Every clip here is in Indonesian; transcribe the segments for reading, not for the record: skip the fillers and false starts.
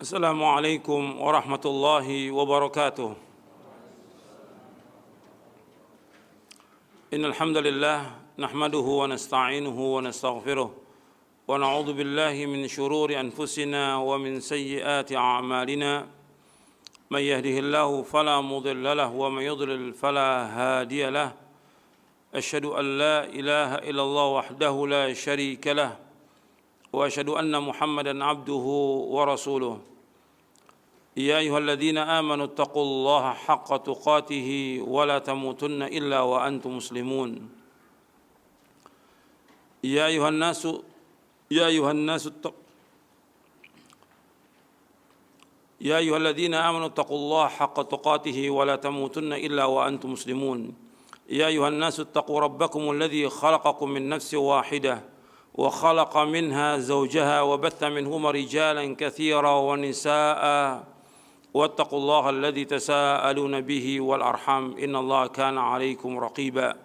السلام عليكم ورحمة الله وبركاته. إن الحمد لله نحمده ونستعينه ونستغفره ونعوذ بالله من شرور أنفسنا ومن سيئات أعمالنا. من يهده الله فلا مضل له ومن يضلل فلا هادي له. أشهد أن لا إله إلا الله وحده لا شريك له وأشهد أن محمدا عبده ورسوله. يا أيها الذين آمنوا اتقوا الله حق تقاته ولا تموتن إلا وأنتم مسلمون. يا أيها الذين آمنوا اتقوا الله حق تقاته ولا تموتن إلا وأنتم مسلمون. يا أيها الناس اتقوا ربكم الذي خلقكم من نفس واحدة وخلق منها زوجها وبث منهما رجالا كثيرا ونساء واتقوا الله الذي تساءلون به والأرحام إن الله كان عليكم رقيبا.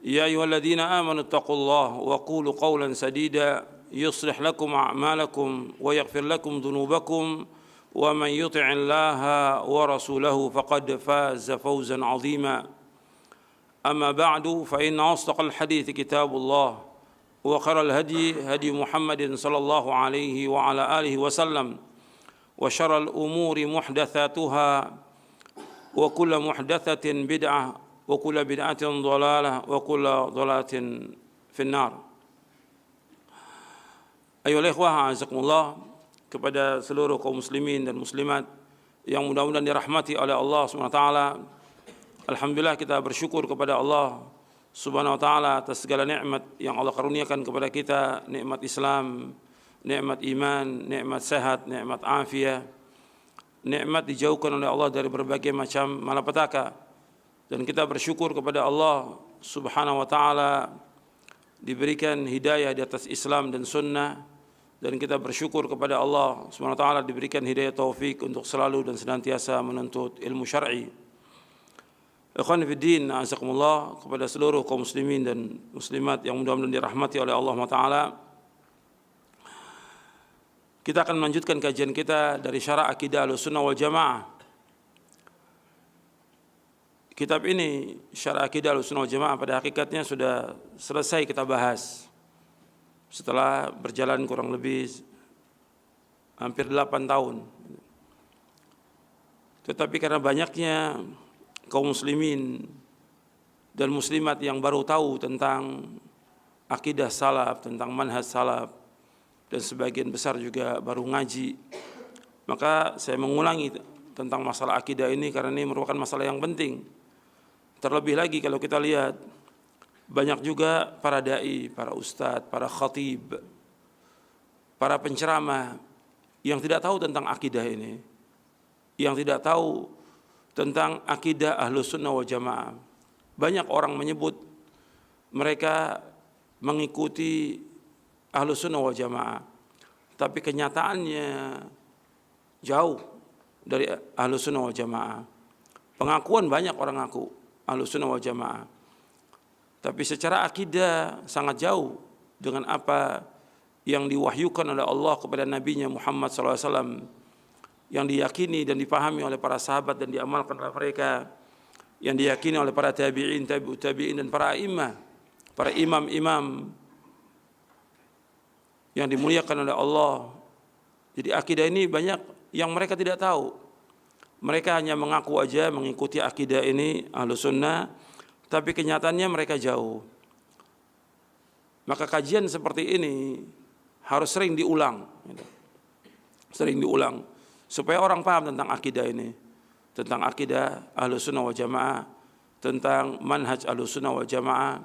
يا أيها الذين آمنوا اتقوا الله وقولوا قولا سديدا يصلح لكم أعمالكم ويغفر لكم ذنوبكم ومن يطع الله ورسوله فقد فاز فوزا عظيما. أما بعد فإن أصدق الحديث كتاب الله وخير الهدي هدي محمد صلى الله عليه وعلى آله وسلم وشر الأمور محدثاتها وكل محدثة بدعة وكل بدعة ضلالة وكل ضلالة في النار. Ayolah ikhwah azakumullah, kepada seluruh kaum muslimin dan muslimat yang mudah-mudahan dirahmati oleh Allah Subhanahu wa taala. Alhamdulillah, kita bersyukur kepada Allah Subhanahu wa taala atas segala nikmat yang Allah karuniakan kepada kita, nikmat Islam, nikmat iman, nikmat sehat, nikmat afiat, nikmat dijauhkan oleh Allah dari berbagai macam malapetaka. Dan kita bersyukur kepada Allah Subhanahu wa taala diberikan hidayah di atas Islam dan sunnah, dan kita bersyukur kepada Allah Subhanahu wa taala diberikan hidayah taufik untuk selalu dan senantiasa menuntut ilmu syar'i. Ikhwan fiddin, azakumullah, kepada seluruh kaum muslimin dan muslimat yang mudah-mudahan dirahmati oleh Allah Subhanahu wa taala. Kita akan melanjutkan kajian kita dari Syarah Aqidah Ahlussunnah wal Jamaah. Kitab ini, Syarah Aqidah Ahlussunnah wal Jamaah, pada hakikatnya sudah selesai kita bahas setelah berjalan kurang lebih hampir 8 tahun. Tetapi karena banyaknya kaum muslimin dan muslimat yang baru tahu tentang akidah salaf, tentang manhaj salaf, dan sebagian besar juga baru ngaji, maka saya mengulangi tentang masalah akidah ini karena ini merupakan masalah yang penting. Terlebih lagi kalau kita lihat banyak juga para dai, para ustadz, para khatib, para penceramah yang tidak tahu tentang akidah ini, yang tidak tahu tentang akidah Ahlussunnah wal Jamaah. Banyak orang menyebut mereka mengikuti Ahlussunnah wal Jamaah, tapi kenyataannya jauh dari Ahlussunnah wal Jamaah. Pengakuan banyak orang ngaku Ahlussunnah wal Jamaah, tapi secara akidah sangat jauh dengan apa yang diwahyukan oleh Allah kepada Nabi-Nya Muhammad SAW, yang diyakini dan dipahami oleh para sahabat dan diamalkan oleh mereka, yang diyakini oleh para tabi'in, tabi'ut tabi'in, dan para imam, para imam-imam yang dimuliakan oleh Allah. Jadi akidah ini banyak yang mereka tidak tahu. Mereka hanya mengaku aja mengikuti akidah ini Ahlussunnah, tapi kenyataannya mereka jauh. Maka kajian seperti ini harus sering diulang, sering diulang, supaya orang paham tentang akidah ini, tentang akidah Ahlussunnah wal Jamaah, tentang manhaj Ahlussunnah wal Jamaah,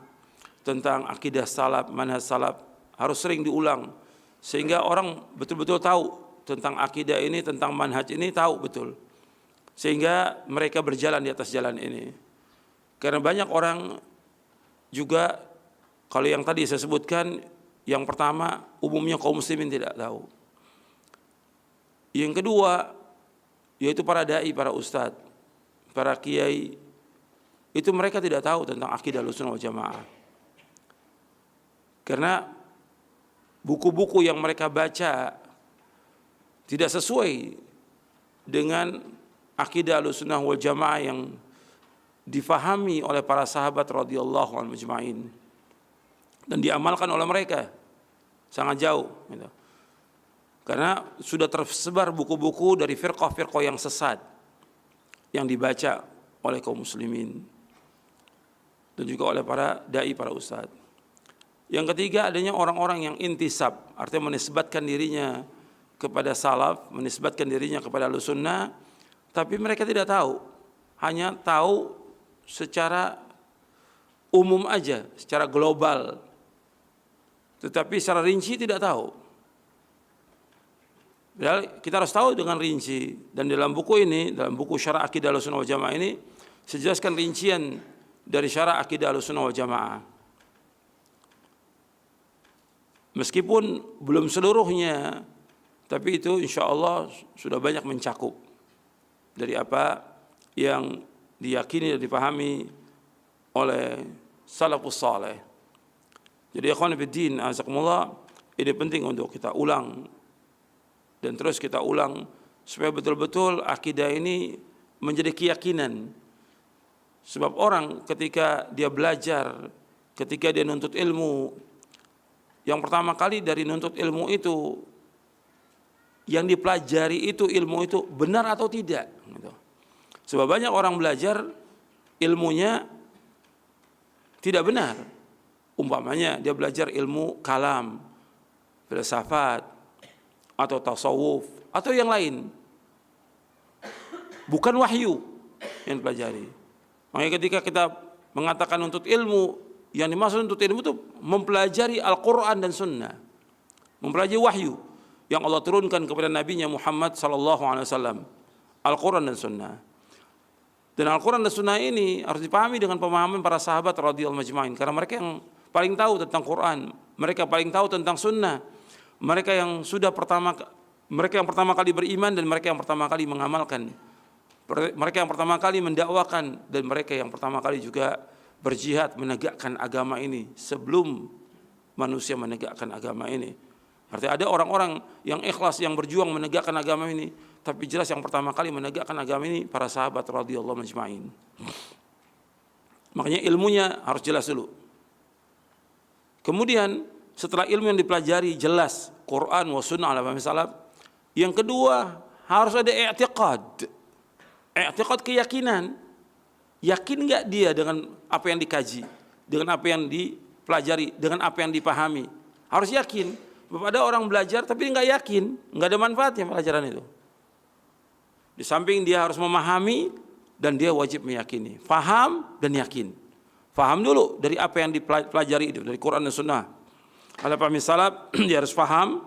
tentang akidah salaf, manhaj salaf, harus sering diulang sehingga orang betul-betul tahu tentang akidah ini, tentang manhaj ini, tahu betul, sehingga mereka berjalan di atas jalan ini. Karena banyak orang juga, kalau yang tadi saya sebutkan, yang pertama umumnya kaum muslimin tidak tahu. Yang kedua yaitu para dai, para ustadz, para kiai, itu mereka tidak tahu tentang akidah Ahlussunnah wal Jamaah. Karena buku-buku yang mereka baca tidak sesuai dengan akidah Ahlussunnah wal Jamaah yang difahami oleh para sahabat radhiyallahu anhum ajma'in dan diamalkan oleh mereka sangat jauh gitu. Karena sudah tersebar buku-buku dari firqah-firqah yang sesat yang dibaca oleh kaum muslimin dan juga oleh para dai, para ustadz. Yang ketiga, adanya orang-orang yang intisab, artinya menisbatkan dirinya kepada salaf, menisbatkan dirinya kepada Ahlussunnah, tapi mereka tidak tahu, hanya tahu secara umum aja, secara global, tetapi secara rinci tidak tahu. Kita harus tahu dengan rinci, dan dalam buku ini, dalam buku Syarah Aqidah Ahlussunnah wal Jamaah ini, sejelaskan rincian dari Syarah Aqidah Ahlussunnah wal Jamaah. Meskipun belum seluruhnya, tapi itu insya Allah sudah banyak mencakup dari apa yang diyakini dan dipahami oleh salafus saleh. Jadi ikhwan fillah, azakumullah, ini penting untuk kita ulang dan terus kita ulang supaya betul-betul akidah ini menjadi keyakinan. Sebab orang ketika dia belajar, ketika dia nuntut ilmu, yang pertama kali dari nuntut ilmu itu, yang dipelajari itu ilmu itu benar atau tidak. Sebab banyak orang belajar ilmunya tidak benar. Umpamanya dia belajar ilmu kalam, filsafat, atau tasawuf, atau yang lain. Bukan wahyu yang dipelajari. Makanya ketika kita mengatakan untuk ilmu, yang dimaksud untuk ilmu itu mempelajari Al-Quran dan Sunnah. Mempelajari wahyu yang Allah turunkan kepada Nabi-Nya Muhammad SAW. Al-Quran dan Sunnah. Dan Al-Quran dan Sunnah ini harus dipahami dengan pemahaman para sahabat radhiyallahu ajma'in. Karena mereka yang paling tahu tentang Quran. Mereka paling tahu tentang Sunnah. Mereka yang pertama kali beriman dan mereka yang pertama kali mengamalkan. Mereka yang pertama kali mendakwakan dan mereka yang pertama kali juga berjihad menegakkan agama ini sebelum manusia menegakkan agama ini. Artinya ada orang-orang yang ikhlas yang berjuang menegakkan agama ini, tapi jelas yang pertama kali menegakkan agama ini para sahabat radhiyallahu ajma'in. Makanya ilmunya harus jelas dulu. Kemudian setelah ilmu yang dipelajari jelas Quran wa sunnah ala fahmi salaf, yang kedua harus ada i'tiqad. I'tiqad, keyakinan. Yakin enggak dia dengan apa yang dikaji, dengan apa yang dipelajari, dengan apa yang dipahami? Harus yakin. Ada orang belajar tapi enggak yakin, enggak ada manfaatnya pelajaran itu. Di samping dia harus memahami dan dia wajib meyakini. Faham dan yakin. Faham dulu dari apa yang dipelajari itu, dari Quran dan Sunnah. Ala fahmi salaf, dia harus faham,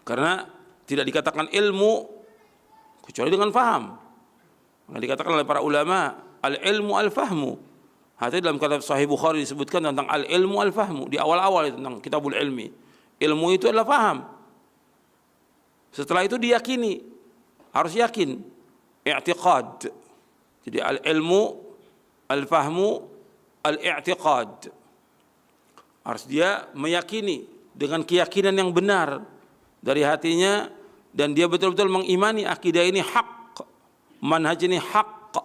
karena tidak dikatakan ilmu kecuali dengan faham. Maka dikatakan oleh para ulama, al-ilmu al-fahmu. Hadis dalam kitab Sahih Bukhari disebutkan tentang al-ilmu al-fahmu di awal-awal tentang kitabul ilmi. Ilmu itu adalah faham. Setelah itu diyakini, harus yakin, i'tiqad. Jadi al-ilmu al-fahmu al-i'tiqad. Harus dia meyakini dengan keyakinan yang benar dari hatinya dan dia betul-betul mengimani akidah ini hak, manhaj ini hak,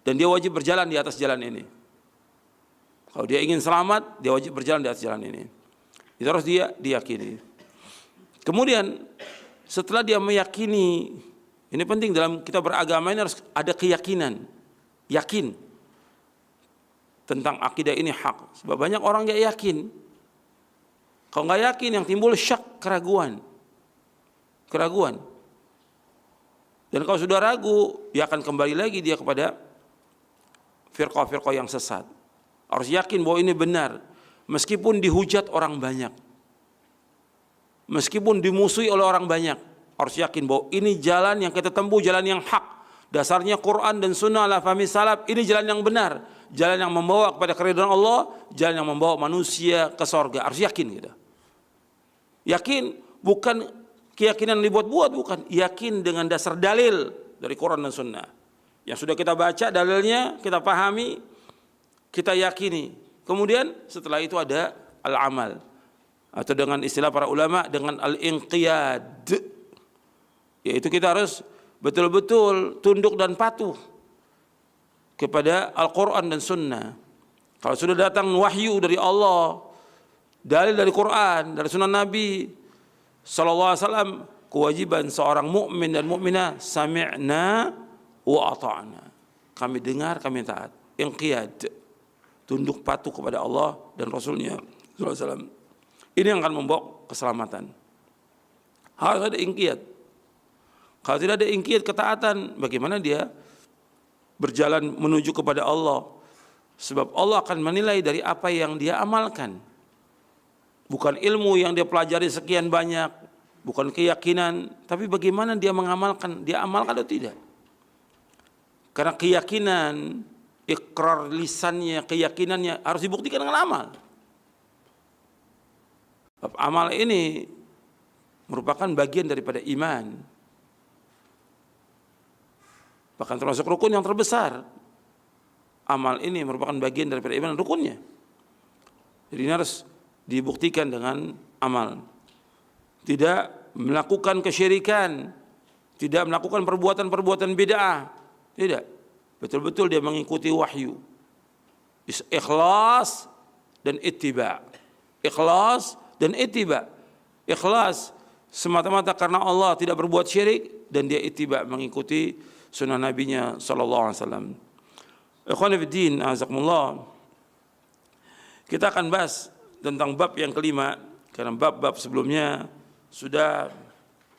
dan dia wajib berjalan di atas jalan ini. Kalau dia ingin selamat, dia wajib berjalan di atas jalan ini. Itu harus dia diyakini. Kemudian setelah dia meyakini, ini penting dalam kita beragama ini harus ada keyakinan, yakin tentang akidah ini hak. Sebab banyak orang nggak yakin. Kalau nggak yakin, yang timbul syak, keraguan. Dan kalau sudah ragu, dia akan kembali lagi dia kepada firqah-firqah yang sesat. Harus yakin bahwa ini benar, meskipun dihujat orang banyak, meskipun dimusuhi oleh orang banyak. Harus yakin bahwa ini jalan yang kita tempuh, jalan yang hak. Dasarnya Quran dan Sunnah ala fahmi salaf, ini jalan yang benar, jalan yang membawa kepada keridhaan Allah, jalan yang membawa manusia ke sorga. Harus yakin gitu. Yakin bukan keyakinan dibuat-buat, bukan. Yakin dengan dasar dalil dari Quran dan Sunnah. Yang sudah kita baca dalilnya, kita pahami, kita yakini. Kemudian setelah itu ada al-amal. Atau dengan istilah para ulama, dengan al-inqiyad. yaitu kita harus betul-betul tunduk dan patuh kepada Al-Quran dan Sunnah. Kalau sudah datang wahyu dari Allah, dalil dari Quran, dari Sunnah Nabi sallallahu alaihi wasallam, kewajiban seorang mukmin dan mukminah sami'na wa ata'na. Kami dengar, kami taat. Inqiyad, tunduk patuh kepada Allah dan Rasulnya sallallahu alaihi wasallam. Ini yang akan membawa keselamatan. Harus ada inqiyad. Kalau tidak ada inqiyad ketaatan, bagaimana dia berjalan menuju kepada Allah? Sebab Allah akan menilai dari apa yang dia amalkan. Bukan ilmu yang dia pelajari sekian banyak, bukan keyakinan, tapi bagaimana dia mengamalkan, dia amalkan atau tidak. Karena keyakinan, ikrar lisannya, keyakinannya harus dibuktikan dengan amal. Amal ini merupakan bagian daripada iman. Bahkan termasuk rukun yang terbesar. Amal ini merupakan bagian daripada iman dan rukunnya. Jadi ini harus dibuktikan dengan amal. Tidak melakukan kesyirikan, tidak melakukan perbuatan-perbuatan bid'ah. Tidak. Betul-betul dia mengikuti wahyu. Ikhlas dan ittiba. Ikhlas dan ittiba. Ikhlas semata-mata karena Allah, tidak berbuat syirik, dan dia ittiba mengikuti sunnah nabinya sallallahu alaihi wasallam. Ikhwan fillah, azakumullah. Kita akan bahas tentang bab yang kelima, karena bab-bab sebelumnya sudah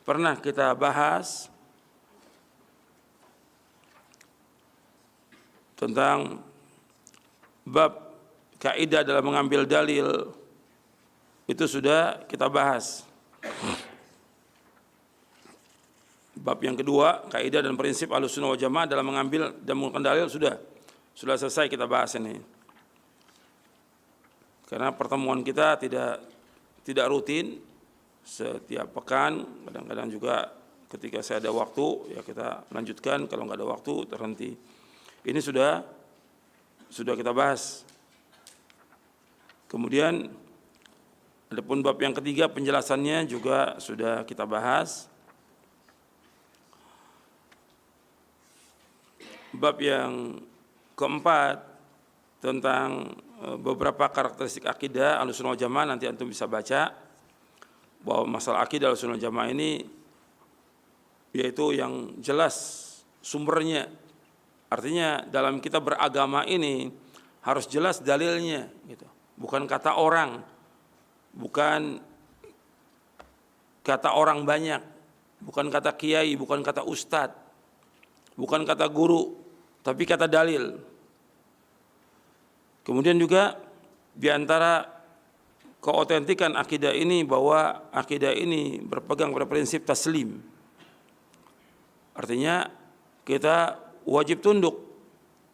pernah kita bahas tentang bab kaidah dalam mengambil dalil. Itu sudah kita bahas. Bab yang kedua, kaidah dan prinsip Ahlussunnah wal Jamaah dalam mengambil dan menggunakan dalil sudah selesai kita bahas ini. Karena pertemuan kita tidak rutin, setiap pekan, kadang-kadang juga ketika saya ada waktu ya kita lanjutkan, kalau nggak ada waktu terhenti. Ini sudah kita bahas. Kemudian adapun bab yang ketiga, penjelasannya juga sudah kita bahas. Bab yang keempat tentang beberapa karakteristik akidah Ahlussunnah wal Jamaah, nanti antum bisa baca bahwa masalah akidah Ahlussunnah wal Jamaah ini yaitu yang jelas sumbernya. Artinya dalam kita beragama ini harus jelas dalilnya gitu. Bukan kata orang, bukan kata orang banyak, bukan kata kiai, bukan kata ustadz, bukan kata guru, tapi kata dalil. Kemudian juga di antara keautentikan akidah ini bahwa akidah ini berpegang pada prinsip taslim. Artinya kita wajib tunduk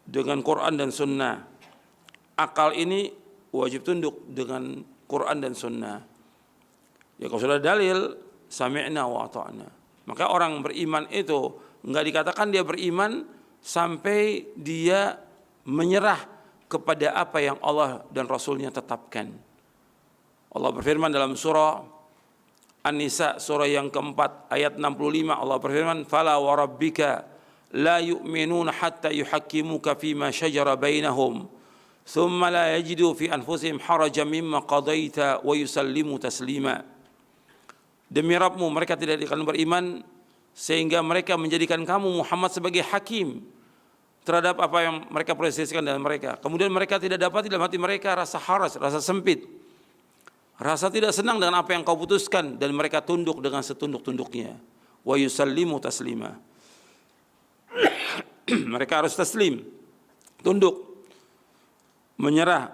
dengan Quran dan Sunnah. Akal ini wajib tunduk dengan Quran dan Sunnah. Ya kalau sudah dalil, sami'na wa ata'na. Maka orang beriman itu enggak dikatakan dia beriman sampai dia menyerah kepada apa yang Allah dan Rasulnya tetapkan. Allah berfirman dalam surah An-Nisa, surah yang keempat, ayat 65, Allah berfirman, "Fala wa rabbika la yu'minuna hatta yuhakkimuka fima shajara bainahum, thumma la yajidu fi anfusihim harajan mimma qadaita wa yusallimu taslima." Demi Rabbmu, mereka tidak akan beriman sehingga mereka menjadikan kamu Muhammad sebagai hakim terhadap apa yang mereka proseskan dalam mereka. Kemudian mereka tidak dapat dalam hati mereka rasa haraj, rasa sempit, rasa tidak senang dengan apa yang kau putuskan, dan mereka tunduk dengan setunduk-tunduknya. Wa yusallimu taslima. Mereka harus taslim, tunduk, menyerah,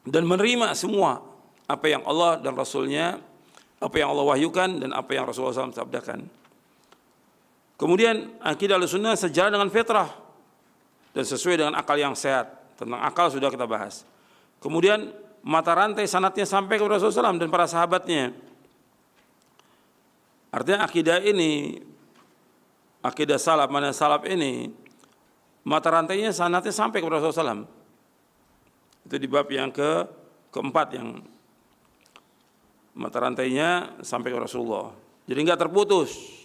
dan menerima semua apa yang Allah dan Rasulnya, apa yang Allah wahyukan dan apa yang Rasulullah SAW sabdakan. Kemudian akidah Ahlussunnah sejalan dengan fitrah dan sesuai dengan akal yang sehat. Tentang akal sudah kita bahas. Kemudian mata rantai sanadnya sampai kepada Rasulullah SAW dan para sahabatnya. Artinya akidah ini, akidah salaf, mana salaf ini, mata rantainya sanadnya sampai kepada Rasulullah SAW. Itu di bab yang keempat, yang mata rantainya sampai ke Rasulullah. Jadi enggak terputus.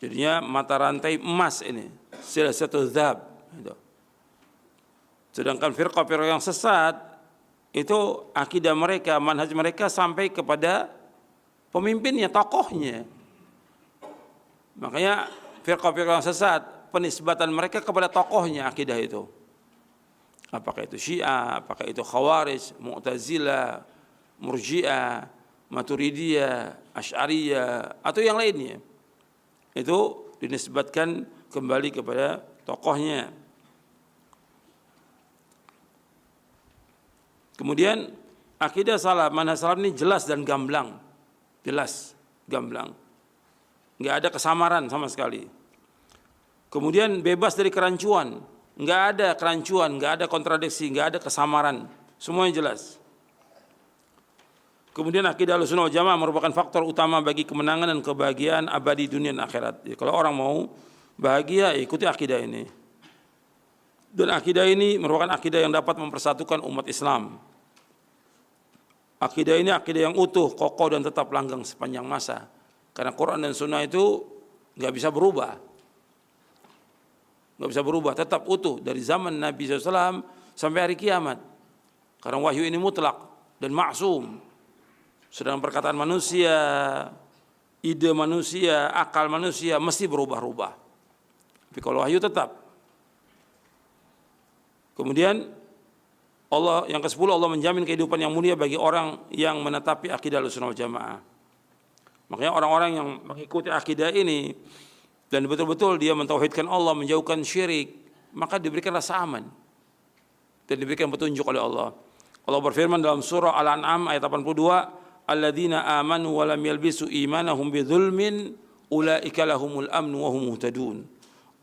Jadinya mata rantai emas ini, silsilatul dzahab gitu. Sedangkan firqah-firqah yang sesat itu akidah mereka, manhaj mereka sampai kepada pemimpinnya, tokohnya. Makanya firqah-firqah yang sesat penisbatan mereka kepada tokohnya akidah itu. Apakah itu Syiah, apakah itu Khawarij, Mu'tazilah, Murji'ah, Maturidiyah, Asy'ariyah atau yang lainnya. Itu dinisbatkan kembali kepada tokohnya. Kemudian akidah salaf, manhaj salaf ini jelas dan gamblang. Jelas, gamblang. Enggak ada kesamaran sama sekali. Kemudian bebas dari kerancuan. Enggak ada kerancuan, enggak ada kontradiksi, enggak ada kesamaran. Semuanya jelas. Kemudian akidah Ahlussunnah wal Jamaah merupakan faktor utama bagi kemenangan dan kebahagiaan abadi dunia dan akhirat. Jadi, kalau orang mau bahagia, ikuti akidah ini. Dan akidah ini merupakan akidah yang dapat mempersatukan umat Islam. Akidah ini akidah yang utuh, kokoh dan tetap langgeng sepanjang masa. Karena Quran dan Sunnah itu nggak bisa berubah. Nggak bisa berubah, tetap utuh dari zaman Nabi SAW sampai hari kiamat. Karena wahyu ini mutlak dan maksum. Sedang perkataan manusia, ide manusia, akal manusia mesti berubah-ubah. Tapi kalau wahyu tetap. Kemudian Allah yang ke-10, Allah menjamin kehidupan yang mulia bagi orang yang menetapi akidah Ahlussunnah wal Jamaah. Makanya orang-orang yang mengikuti akidah ini dan betul-betul dia mentauhidkan Allah, menjauhkan syirik, maka diberikan rasa aman dan diberikan petunjuk oleh Allah. Allah berfirman dalam surah Al-An'am ayat 82, alladzina amanu wa lam yalbisu imanahum bidzulmin ulaika lahumul amnu wa hum muhtadun.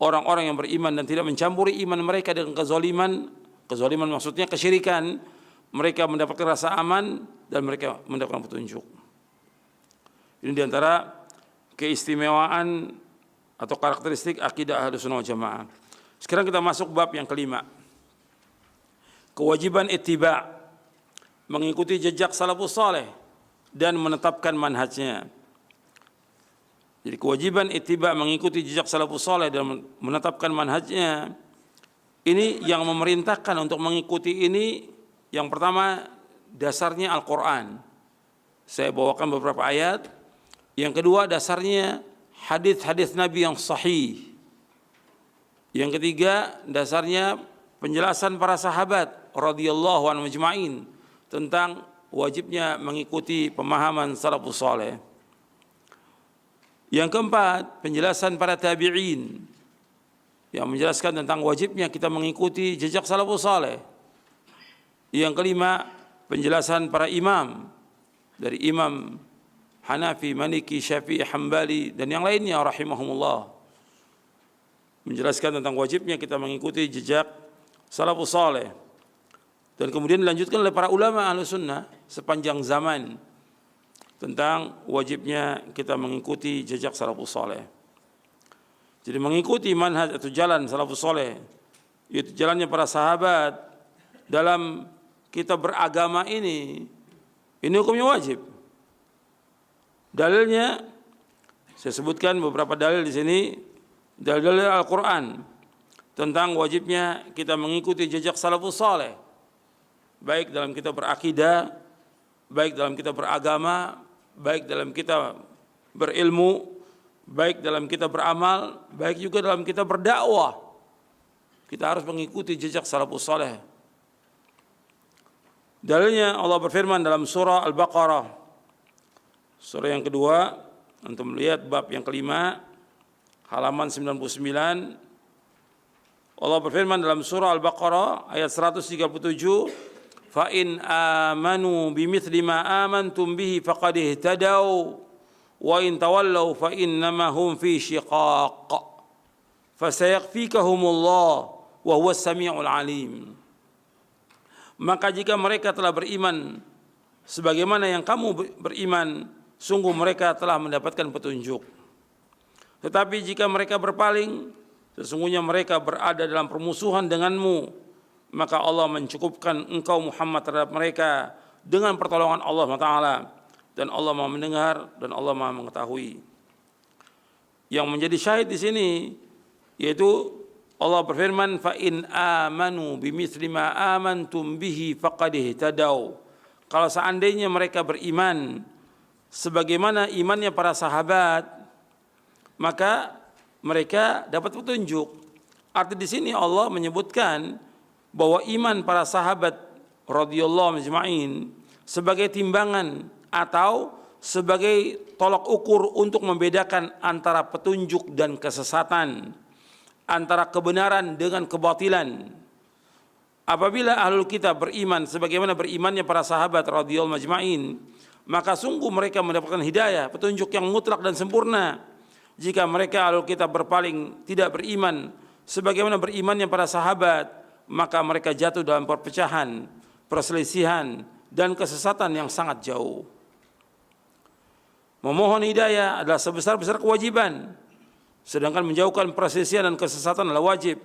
Orang-orang yang beriman dan tidak mencampuri iman mereka dengan kezaliman maksudnya kesyirikan, mereka mendapatkan rasa aman dan mereka mendapatkan petunjuk. Ini diantara keistimewaan atau karakteristik akidah Ahlussunnah wal Jamaah. Sekarang kita masuk bab yang kelima. Kewajiban ittiba, mengikuti jejak salafus saleh dan menetapkan manhajnya. Jadi kewajiban ittiba, mengikuti jejak salafus saleh dan menetapkan manhajnya. Ini yang memerintahkan untuk mengikuti ini, yang pertama dasarnya Al-Quran. Saya bawakan beberapa ayat. Yang kedua dasarnya hadis-hadis Nabi yang sahih. Yang ketiga dasarnya penjelasan para sahabat radhiyallahu anhum ajma'in tentang wajibnya mengikuti pemahaman salafus saleh. Yang keempat penjelasan para tabi'in yang menjelaskan tentang wajibnya kita mengikuti jejak salafus saleh. Yang kelima penjelasan para imam, dari Imam Hanafi, Maliki, Syafi'i, Hambali dan yang lainnya rahimahumullah, menjelaskan tentang wajibnya kita mengikuti jejak salafus saleh. Dan kemudian dilanjutkan oleh para ulama Ahlussunnah sepanjang zaman tentang wajibnya kita mengikuti jejak salafus saleh. Jadi mengikuti manhaj atau jalan salafus saleh, yaitu jalannya para sahabat dalam kita beragama ini hukumnya wajib. Dalilnya saya sebutkan beberapa dalil di sini, dalil Al-Qur'an tentang wajibnya kita mengikuti jejak salafus saleh, baik dalam kita berakidah, baik dalam kita beragama, baik dalam kita berilmu, baik dalam kita beramal, baik juga dalam kita berdakwah. Kita harus mengikuti jejak salafus saleh. Dalilnya Allah berfirman dalam surah Al-Baqarah, surah yang kedua, antum melihat bab yang kelima, halaman 99. Allah berfirman dalam surah Al-Baqarah ayat 137, fa in amanu bimithli ma amantum bihi faqad ihtadaw wa in tawallaw fa innama hum fi shiqaq fasayakfikahumullah wa huwas samiul alim. Maka jika mereka telah beriman sebagaimana yang kamu beriman, sungguh mereka telah mendapatkan petunjuk. Tetapi jika mereka berpaling, sesungguhnya mereka berada dalam permusuhan denganmu, maka Allah mencukupkan engkau Muhammad terhadap mereka dengan pertolongan Allah Taala, dan Allah Maha mendengar dan Allah Maha mengetahui. yang menjadi syahid di sini yaitu Allah berfirman, fa in amanu bimithli ma amantum bihi faqad ihtadaw. Kalau seandainya mereka beriman sebagaimana imannya para sahabat, maka mereka dapat petunjuk. Arti di sini Allah menyebutkan bahwa iman para sahabat radhiyallahu majma'in sebagai timbangan atau sebagai tolak ukur untuk membedakan antara petunjuk dan kesesatan, antara kebenaran dengan kebatilan. Apabila ahlul kitab beriman sebagaimana berimannya para sahabat radhiyallahu majma'in, maka sungguh mereka mendapatkan hidayah, petunjuk yang mutlak dan sempurna. Jika mereka ahlul kitab berpaling, tidak beriman sebagaimana berimannya para sahabat, maka mereka jatuh dalam perpecahan, perselisihan, dan kesesatan yang sangat jauh. Memohon hidayah adalah sebesar-besar kewajiban, sedangkan menjauhkan perselisihan dan kesesatan adalah wajib.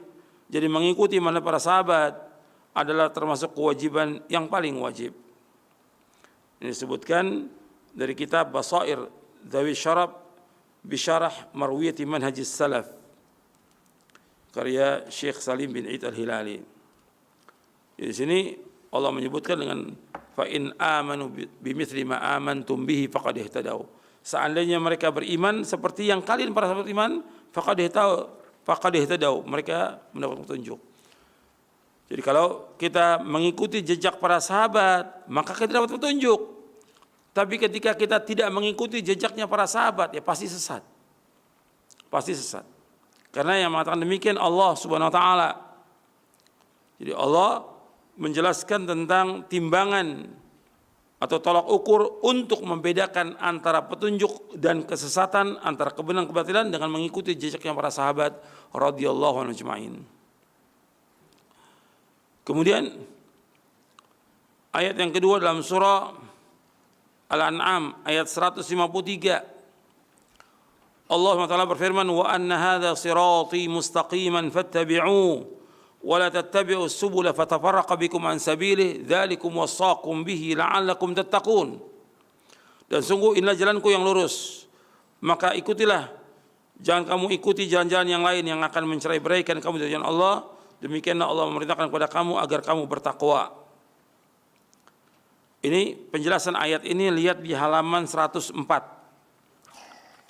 Jadi mengikuti mana para sahabat adalah termasuk kewajiban yang paling wajib. Ini disebutkan dari kitab Basair Dzawi Syaraf Bisyarah Marwiyati Manhajis Salaf, karya Syekh Salim bin Eid Al-Hilali. Di sini Allah menyebutkan dengan fa in amanu bimithli ma amantum bihi faqad ihtadaw. Seandainya mereka beriman seperti yang kalian para sahabat iman, faqad ihtadaw, mereka mendapat petunjuk. Jadi kalau kita mengikuti jejak para sahabat, maka kita dapat petunjuk. Tapi ketika kita tidak mengikuti jejaknya para sahabat, ya pasti sesat. Pasti sesat. Karena yang mengatakan demikian Allah Subhanahu wa taala. Jadi Allah menjelaskan tentang timbangan atau tolak ukur untuk membedakan antara petunjuk dan kesesatan, antara kebenaran kebatilan dengan mengikuti jejaknya para sahabat radhiyallahu anhum ajma'in. Kemudian ayat yang kedua dalam surah Al-An'am ayat 153, Allah SWT berfirman, wa anna hadha sirati mustaqiman fattabi'uhu wa la tattabi'us subula fatafarraqa bikum an sabilihi dzalikum wassaqum bihi la'allakum tattaqun. Dan sungguh inilah jalanku yang lurus, maka ikutilah, jangan kamu ikuti jalan-jalan yang lain yang akan mencerai-beraikan kamu dari jalan Allah. Demikianlah Allah memerintahkan kepada kamu agar kamu bertakwa. Ini penjelasan ayat ini lihat di halaman 104.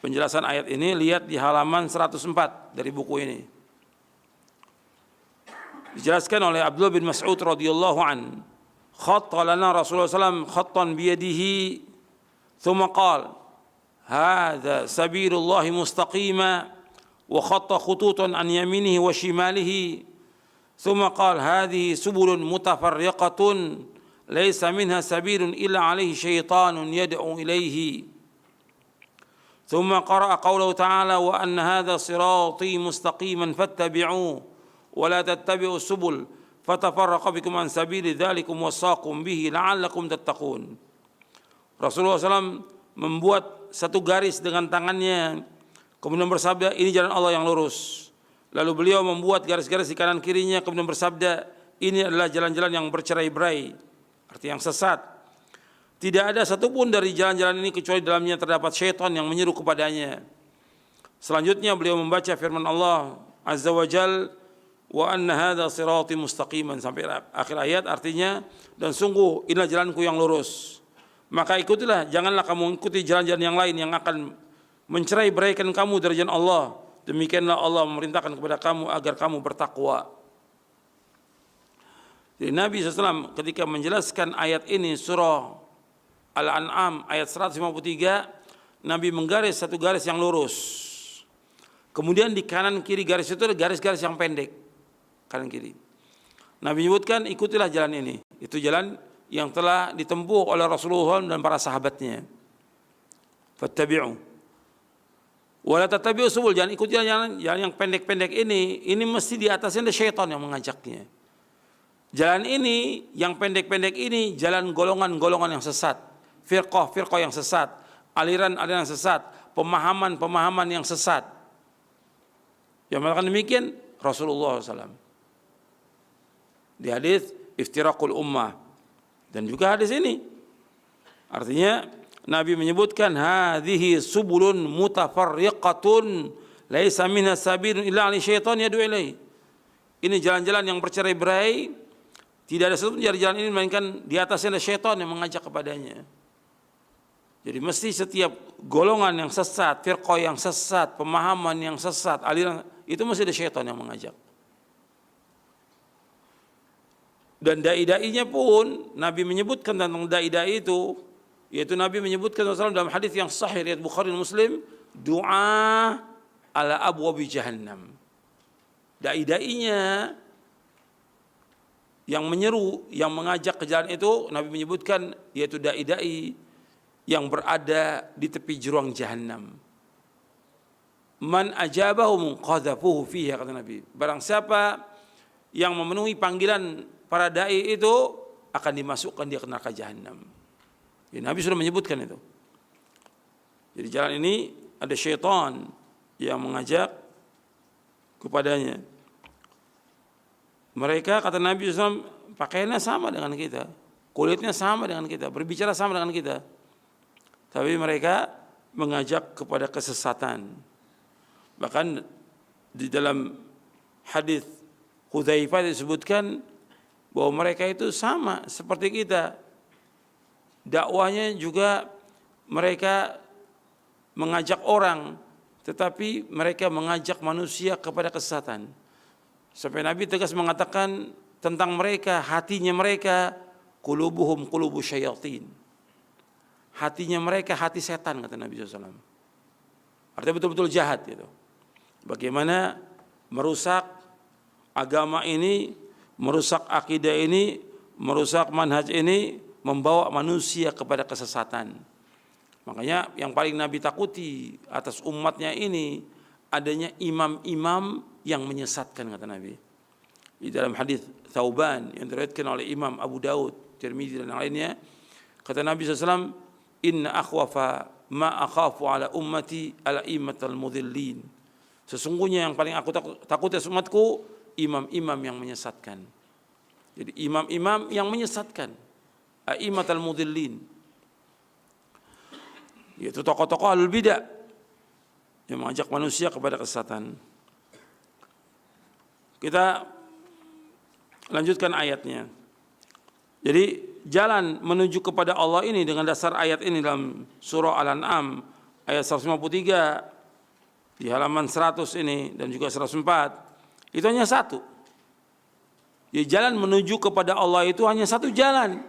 Penjelasan ayat ini lihat di halaman 104 dari buku ini. Dijelaskan oleh Abdullah bin Mas'ud radhiyallahu an, khatta lana Rasulullah sallallahu khattan biyadihi thumma qala hadza sabilullahi mustaqima wa khatta khututan an yaminihi wa shimalihi thumma qala hadhihi subulun mutafarriqatun laisa minha sabilun illa alaihi syaitanun yad'u ilaihi. Thumma qara'a qawlahu ta'ala wa anna hadha sirati mustaqiman fattabi'uhu wa la tattabi'us subul fatafarraqa bikum an sabili dzalikum wassaqum bihi la'allakum tattaqun. Rasulullah SAW membuat satu garis dengan tangannya, kemudian bersabda, ini jalan Allah yang lurus. Lalu beliau membuat garis-garis di kanan kirinya, kemudian bersabda, ini adalah jalan-jalan yang bercerai-berai, arti yang sesat. Tidak ada satupun dari jalan-jalan ini kecuali dalamnya terdapat syaitan yang menyeru kepadanya. Selanjutnya beliau membaca firman Allah Azza wa Jal, wa anna hadha sirati mustaqiman, sampai akhir ayat, artinya dan sungguh inilah jalanku yang lurus. Maka ikutilah, janganlah kamu ikuti jalan-jalan yang lain yang akan mencerai-beraikan kamu dari jalan Allah. Demikianlah Allah memerintahkan kepada kamu agar kamu bertakwa. Jadi Nabi SAW ketika menjelaskan ayat ini surah Al-An'am ayat 153, Nabi menggaris satu garis yang lurus. Kemudian di kanan kiri garis itu ada garis-garis yang pendek, kanan kiri. Nabi menyebutkan ikutilah jalan ini. Itu jalan yang telah ditempuh oleh Rasulullah dan para sahabatnya. Fattabi'u wa la tattabi'u subul, jangan ikuti jalan yang pendek-pendek ini mesti di atasnya ada syaitan yang mengajaknya. Jalan ini yang pendek-pendek ini jalan golongan-golongan yang sesat, firqah-firqah yang sesat, aliran-aliran yang sesat, pemahaman-pemahaman yang sesat. Yang mengatakan demikian Rasulullah SAW di hadis iftiraqul ummah, dan juga hadis ini artinya Nabi menyebutkan hadhihi subulun mutafarriqatun laisa minha sabilun illa li syaitan yad'u ilaihi. Ini jalan-jalan yang bercerai-berai, tidak ada satu dari jalan ini melainkan di atasnya ada syaitan yang mengajak kepadanya. Jadi mesti setiap golongan yang sesat, firqah yang sesat, pemahaman yang sesat, aliran itu mesti ada syaitan yang mengajak. Dan dai-dainya pun Nabi menyebutkan tentang dai-dai itu, yaitu Nabi menyebutkan dalam hadis yang sahih riwayat Bukhari dan Muslim, doa ala abwabi jahannam. Dai-dainya yang menyeru, yang mengajak ke jalan itu Nabi menyebutkan yaitu dai-dai yang berada di tepi jurang jahannam. Man ajabahu qadhafuhu fiha, kata Nabi. Barang siapa yang memenuhi panggilan para dai itu akan dimasukkan dia ke neraka jahannam. Ya, Nabi sudah menyebutkan itu. Jadi jalan ini ada syaitan yang mengajak kepadanya. Mereka, kata Nabi SAW, pakaiannya sama dengan kita, kulitnya sama dengan kita, berbicara sama dengan kita, tapi mereka mengajak kepada kesesatan. Bahkan di dalam hadis Hudzaifah disebutkan bahwa mereka itu sama seperti kita, dakwahnya juga mereka mengajak orang, tetapi mereka mengajak manusia kepada kesesatan. Sampai Nabi tegas mengatakan tentang mereka, hatinya mereka qulubuhum qulubu syayatin. Hatinya mereka hati setan, kata Nabi SAW. Artinya betul-betul jahat gitu. Bagaimana merusak agama ini, merusak akidah ini, merusak manhaj ini, membawa manusia kepada kesesatan. Makanya yang paling Nabi takuti atas umatnya ini adanya imam-imam yang menyesatkan, kata Nabi. Di dalam hadis Thauban yang diriwayatkan oleh Imam Abu Daud, Tirmidzi dan lainnya, kata Nabi SAW, inna akhwafa ma akhafu ala ummati ala imatal mudhillin. Sesungguhnya yang paling aku takut atas umatku imam-imam yang menyesatkan. Jadi imam-imam yang menyesatkan, aimatal mudhillin, yaitu tokoh-tokoh ahlul bidah yang mengajak manusia kepada kesesatan. Kita lanjutkan ayatnya. Jadi jalan menuju kepada Allah ini dengan dasar ayat ini dalam surah Al-An'am ayat 153 di halaman 100 ini dan juga 104, itu hanya satu. Jadi jalan menuju kepada Allah itu hanya satu jalan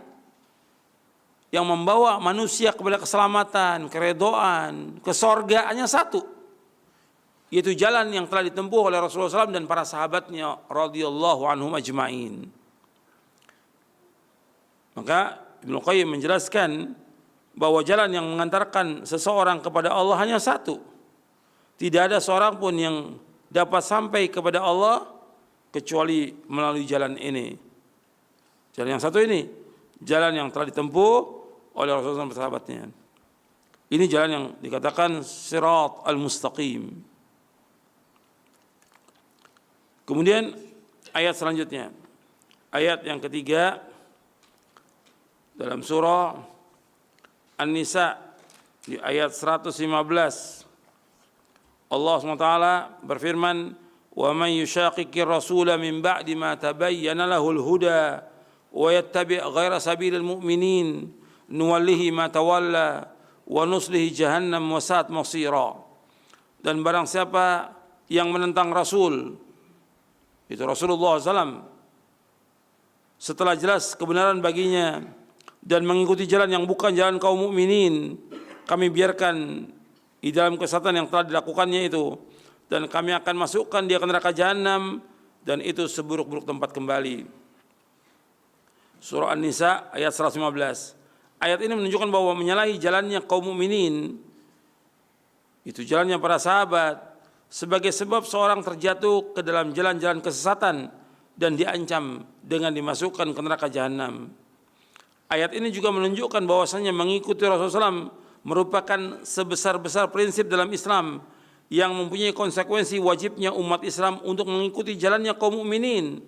yang membawa manusia kepada keselamatan, keredoan, ke sorga, hanya satu, yaitu jalan yang telah ditempuh oleh Rasulullah SAW dan para sahabatnya radhiyallahu anhum ajma'in. Maka Ibnu Qayyim menjelaskan bahwa jalan yang mengantarkan seseorang kepada Allah hanya satu. Tidak ada seorang pun yang dapat sampai kepada Allah kecuali melalui jalan ini. Jalan yang satu ini, jalan yang telah ditempuh oleh Rasulullah dan sahabatnya. Ini jalan yang dikatakan sirat al-mustaqim. Kemudian ayat selanjutnya, ayat yang ketiga dalam surah An-Nisa di ayat 115, Allah SWT berfirman, wa man yushaqiqir rasula min ba'di ma tabayyana lahul huda wa yattabi' ghaira sabilil mu'minin nuwallihi ma tawalla wa nuslihi jahannam wa sa'at masira. Dan barang siapa yang menentang Rasul, itu Rasulullah SAW, setelah jelas kebenaran baginya dan mengikuti jalan yang bukan jalan kaum mukminin, kami biarkan di dalam kesesatan yang telah dilakukannya itu, dan kami akan masukkan dia ke neraka jahanam, dan itu seburuk-buruk tempat kembali. Surah An-Nisa ayat 115. Ayat ini menunjukkan bahwa menyalahi jalannya kaum mukminin, itu jalannya para sahabat, sebagai sebab seorang terjatuh ke dalam jalan-jalan kesesatan dan diancam dengan dimasukkan ke neraka jahanam. Ayat ini juga menunjukkan bahwasanya mengikuti Rasulullah SAW merupakan sebesar-besar prinsip dalam Islam yang mempunyai konsekuensi wajibnya umat Islam untuk mengikuti jalannya kaum mukminin.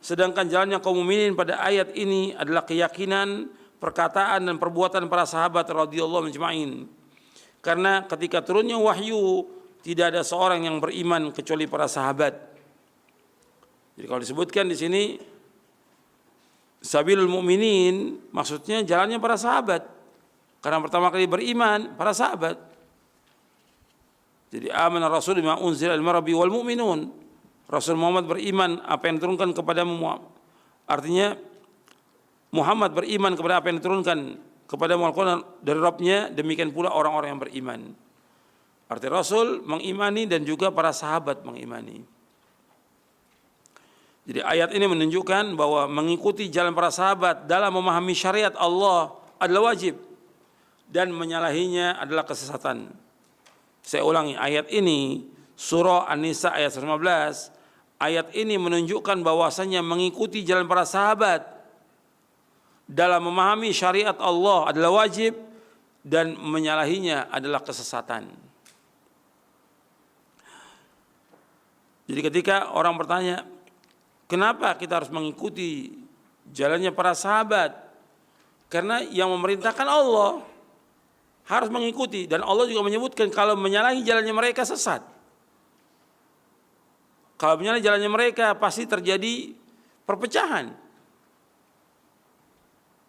Sedangkan jalannya kaum mukminin pada ayat ini adalah keyakinan, perkataan dan perbuatan para sahabat radhiyallahu anhum ajma'in. Karena ketika turunnya wahyu tidak ada seorang yang beriman kecuali para sahabat. Jadi kalau disebutkan di sini sabilul mu'minin, maksudnya jalannya para sahabat. Karena pertama kali beriman para sahabat. Jadi amana rasul bima unzila ilaihi rabbi wal mu'minun. Rasul Muhammad beriman apa yang diturunkan kepada Muhammad. Artinya Muhammad beriman kepada apa yang diturunkan kepada Al-Quran dari Rabbnya, demikian pula orang-orang yang beriman. Arti Rasul mengimani dan juga para sahabat mengimani. Jadi ayat ini menunjukkan bahwa mengikuti jalan para sahabat dalam memahami syariat Allah adalah wajib dan menyalahinya adalah kesesatan. Saya ulangi, ayat ini surah An-Nisa ayat 15. Ayat ini menunjukkan bahwasanya mengikuti jalan para sahabat dalam memahami syariat Allah adalah wajib dan menyalahinya adalah kesesatan. Jadi ketika orang bertanya, kenapa kita harus mengikuti jalannya para sahabat? Karena yang memerintahkan Allah harus mengikuti, dan Allah juga menyebutkan kalau menyalahi jalannya mereka sesat. Kalau menyalahi jalannya mereka pasti terjadi perpecahan.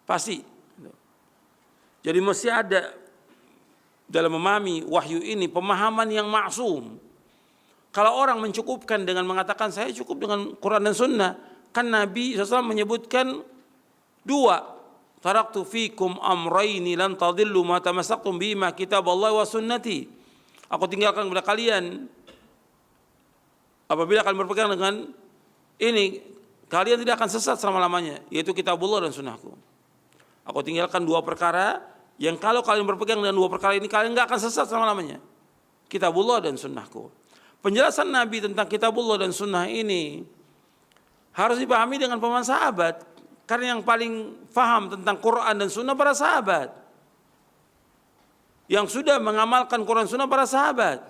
Pasti. Jadi mesti ada dalam memahami wahyu ini pemahaman yang maksum. Kalau orang mencukupkan dengan mengatakan saya cukup dengan Quran dan Sunnah, kan Nabi SAW menyebutkan dua. Taraktu fikum amraini lan tadillu ma tamassaktum bima kitaballahi wa sunnati. Aku tinggalkan kepada kalian apabila kalian berpegang dengan ini, kalian tidak akan sesat selama-lamanya, yaitu kitabullah dan sunnahku. Aku tinggalkan dua perkara yang kalau kalian berpegang dengan dua perkara ini, kalian tidak akan sesat selama-lamanya. Kitabullah dan sunnahku. Penjelasan Nabi tentang kitabullah dan sunnah ini harus dipahami dengan pemahaman sahabat. Karena yang paling faham tentang Quran dan sunnah para sahabat. Yang sudah mengamalkan Quran dan sunnah para sahabat.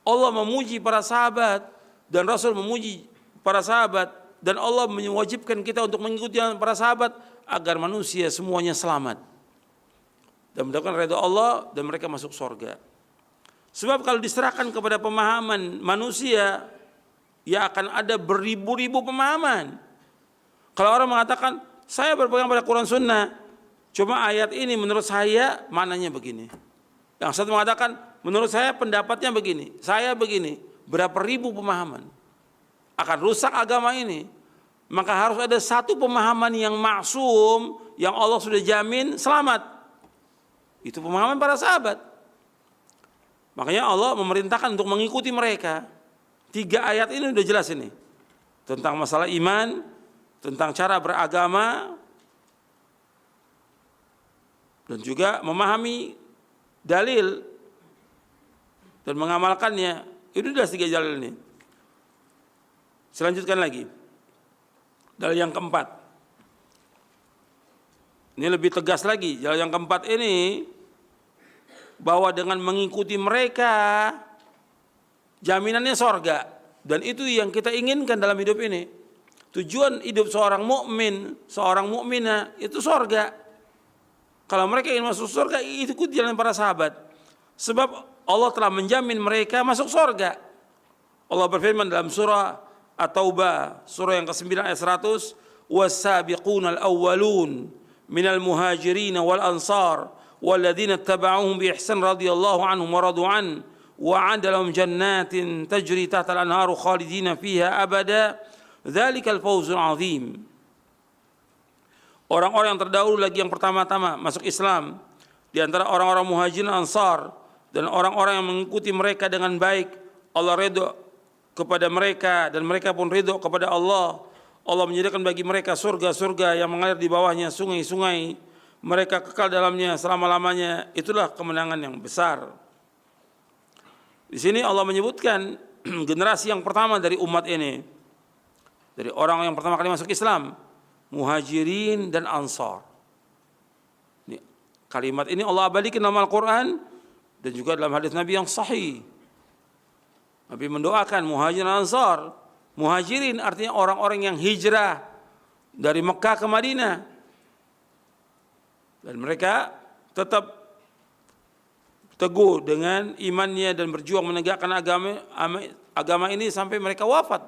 Allah memuji para sahabat dan Rasul memuji para sahabat. Dan Allah mewajibkan kita untuk mengikuti para sahabat agar manusia semuanya selamat dan mendapatkan ridha Allah dan mereka masuk surga. Sebab kalau diserahkan kepada pemahaman manusia, ya akan ada beribu-ribu pemahaman. Kalau orang mengatakan saya berpegang pada Quran Sunnah, cuma ayat ini menurut saya maknanya begini. Yang satu mengatakan menurut saya pendapatnya begini, saya begini. Berapa ribu pemahaman akan rusak agama ini. Maka harus ada satu pemahaman yang maksum, yang Allah sudah jamin selamat. Itu pemahaman para sahabat. Makanya Allah memerintahkan untuk mengikuti mereka. 3 ayat ini sudah jelas ini. Tentang masalah iman, tentang cara beragama, dan juga memahami dalil dan mengamalkannya. Itu sudah 3 dalil ini. Selanjutkan lagi. Dalil yang keempat. Ini lebih tegas lagi. Dalil yang keempat ini bahwa dengan mengikuti mereka jaminannya sorga, dan itu yang kita inginkan dalam hidup ini. Tujuan hidup seorang mukmin, seorang mukminah itu sorga. Kalau mereka ingin masuk sorga, ikuti jalan para sahabat. Sebab Allah telah menjamin mereka masuk sorga. Allah berfirman dalam surah At-Taubah, surah yang ke-9 ayat 100, "Was-sabiquna al-awwalun minal muhajirin wal ansar walladzina ittaba'uhum bi ihsan radhiyallahu anhum wa radu an wa 'adda lahum jannatin tajri tahtal anharu khalidina fiha abada dzalikal fawzul 'adzim." Orang-orang yang terdahulu lagi yang pertama-tama masuk Islam di antara orang-orang muhajirin ansar dan orang-orang yang mengikuti mereka dengan baik, Allah ridha kepada mereka dan mereka pun ridha kepada Allah. Allah menyediakan bagi mereka surga-surga yang mengalir di bawahnya sungai-sungai, mereka kekal dalamnya selama-lamanya. Itulah kemenangan yang besar. Di sini Allah menyebutkan generasi yang pertama dari umat ini, dari orang yang pertama kali masuk Islam, muhajirin dan ansar. Kalimat ini Allah abadikan dalam Al-Quran dan juga dalam hadis Nabi yang sahih. Nabi mendoakan muhajirin dan ansar. Muhajirin artinya orang-orang yang hijrah dari Mekah ke Madinah. Dan mereka tetap teguh dengan imannya dan berjuang menegakkan agama ini sampai mereka wafat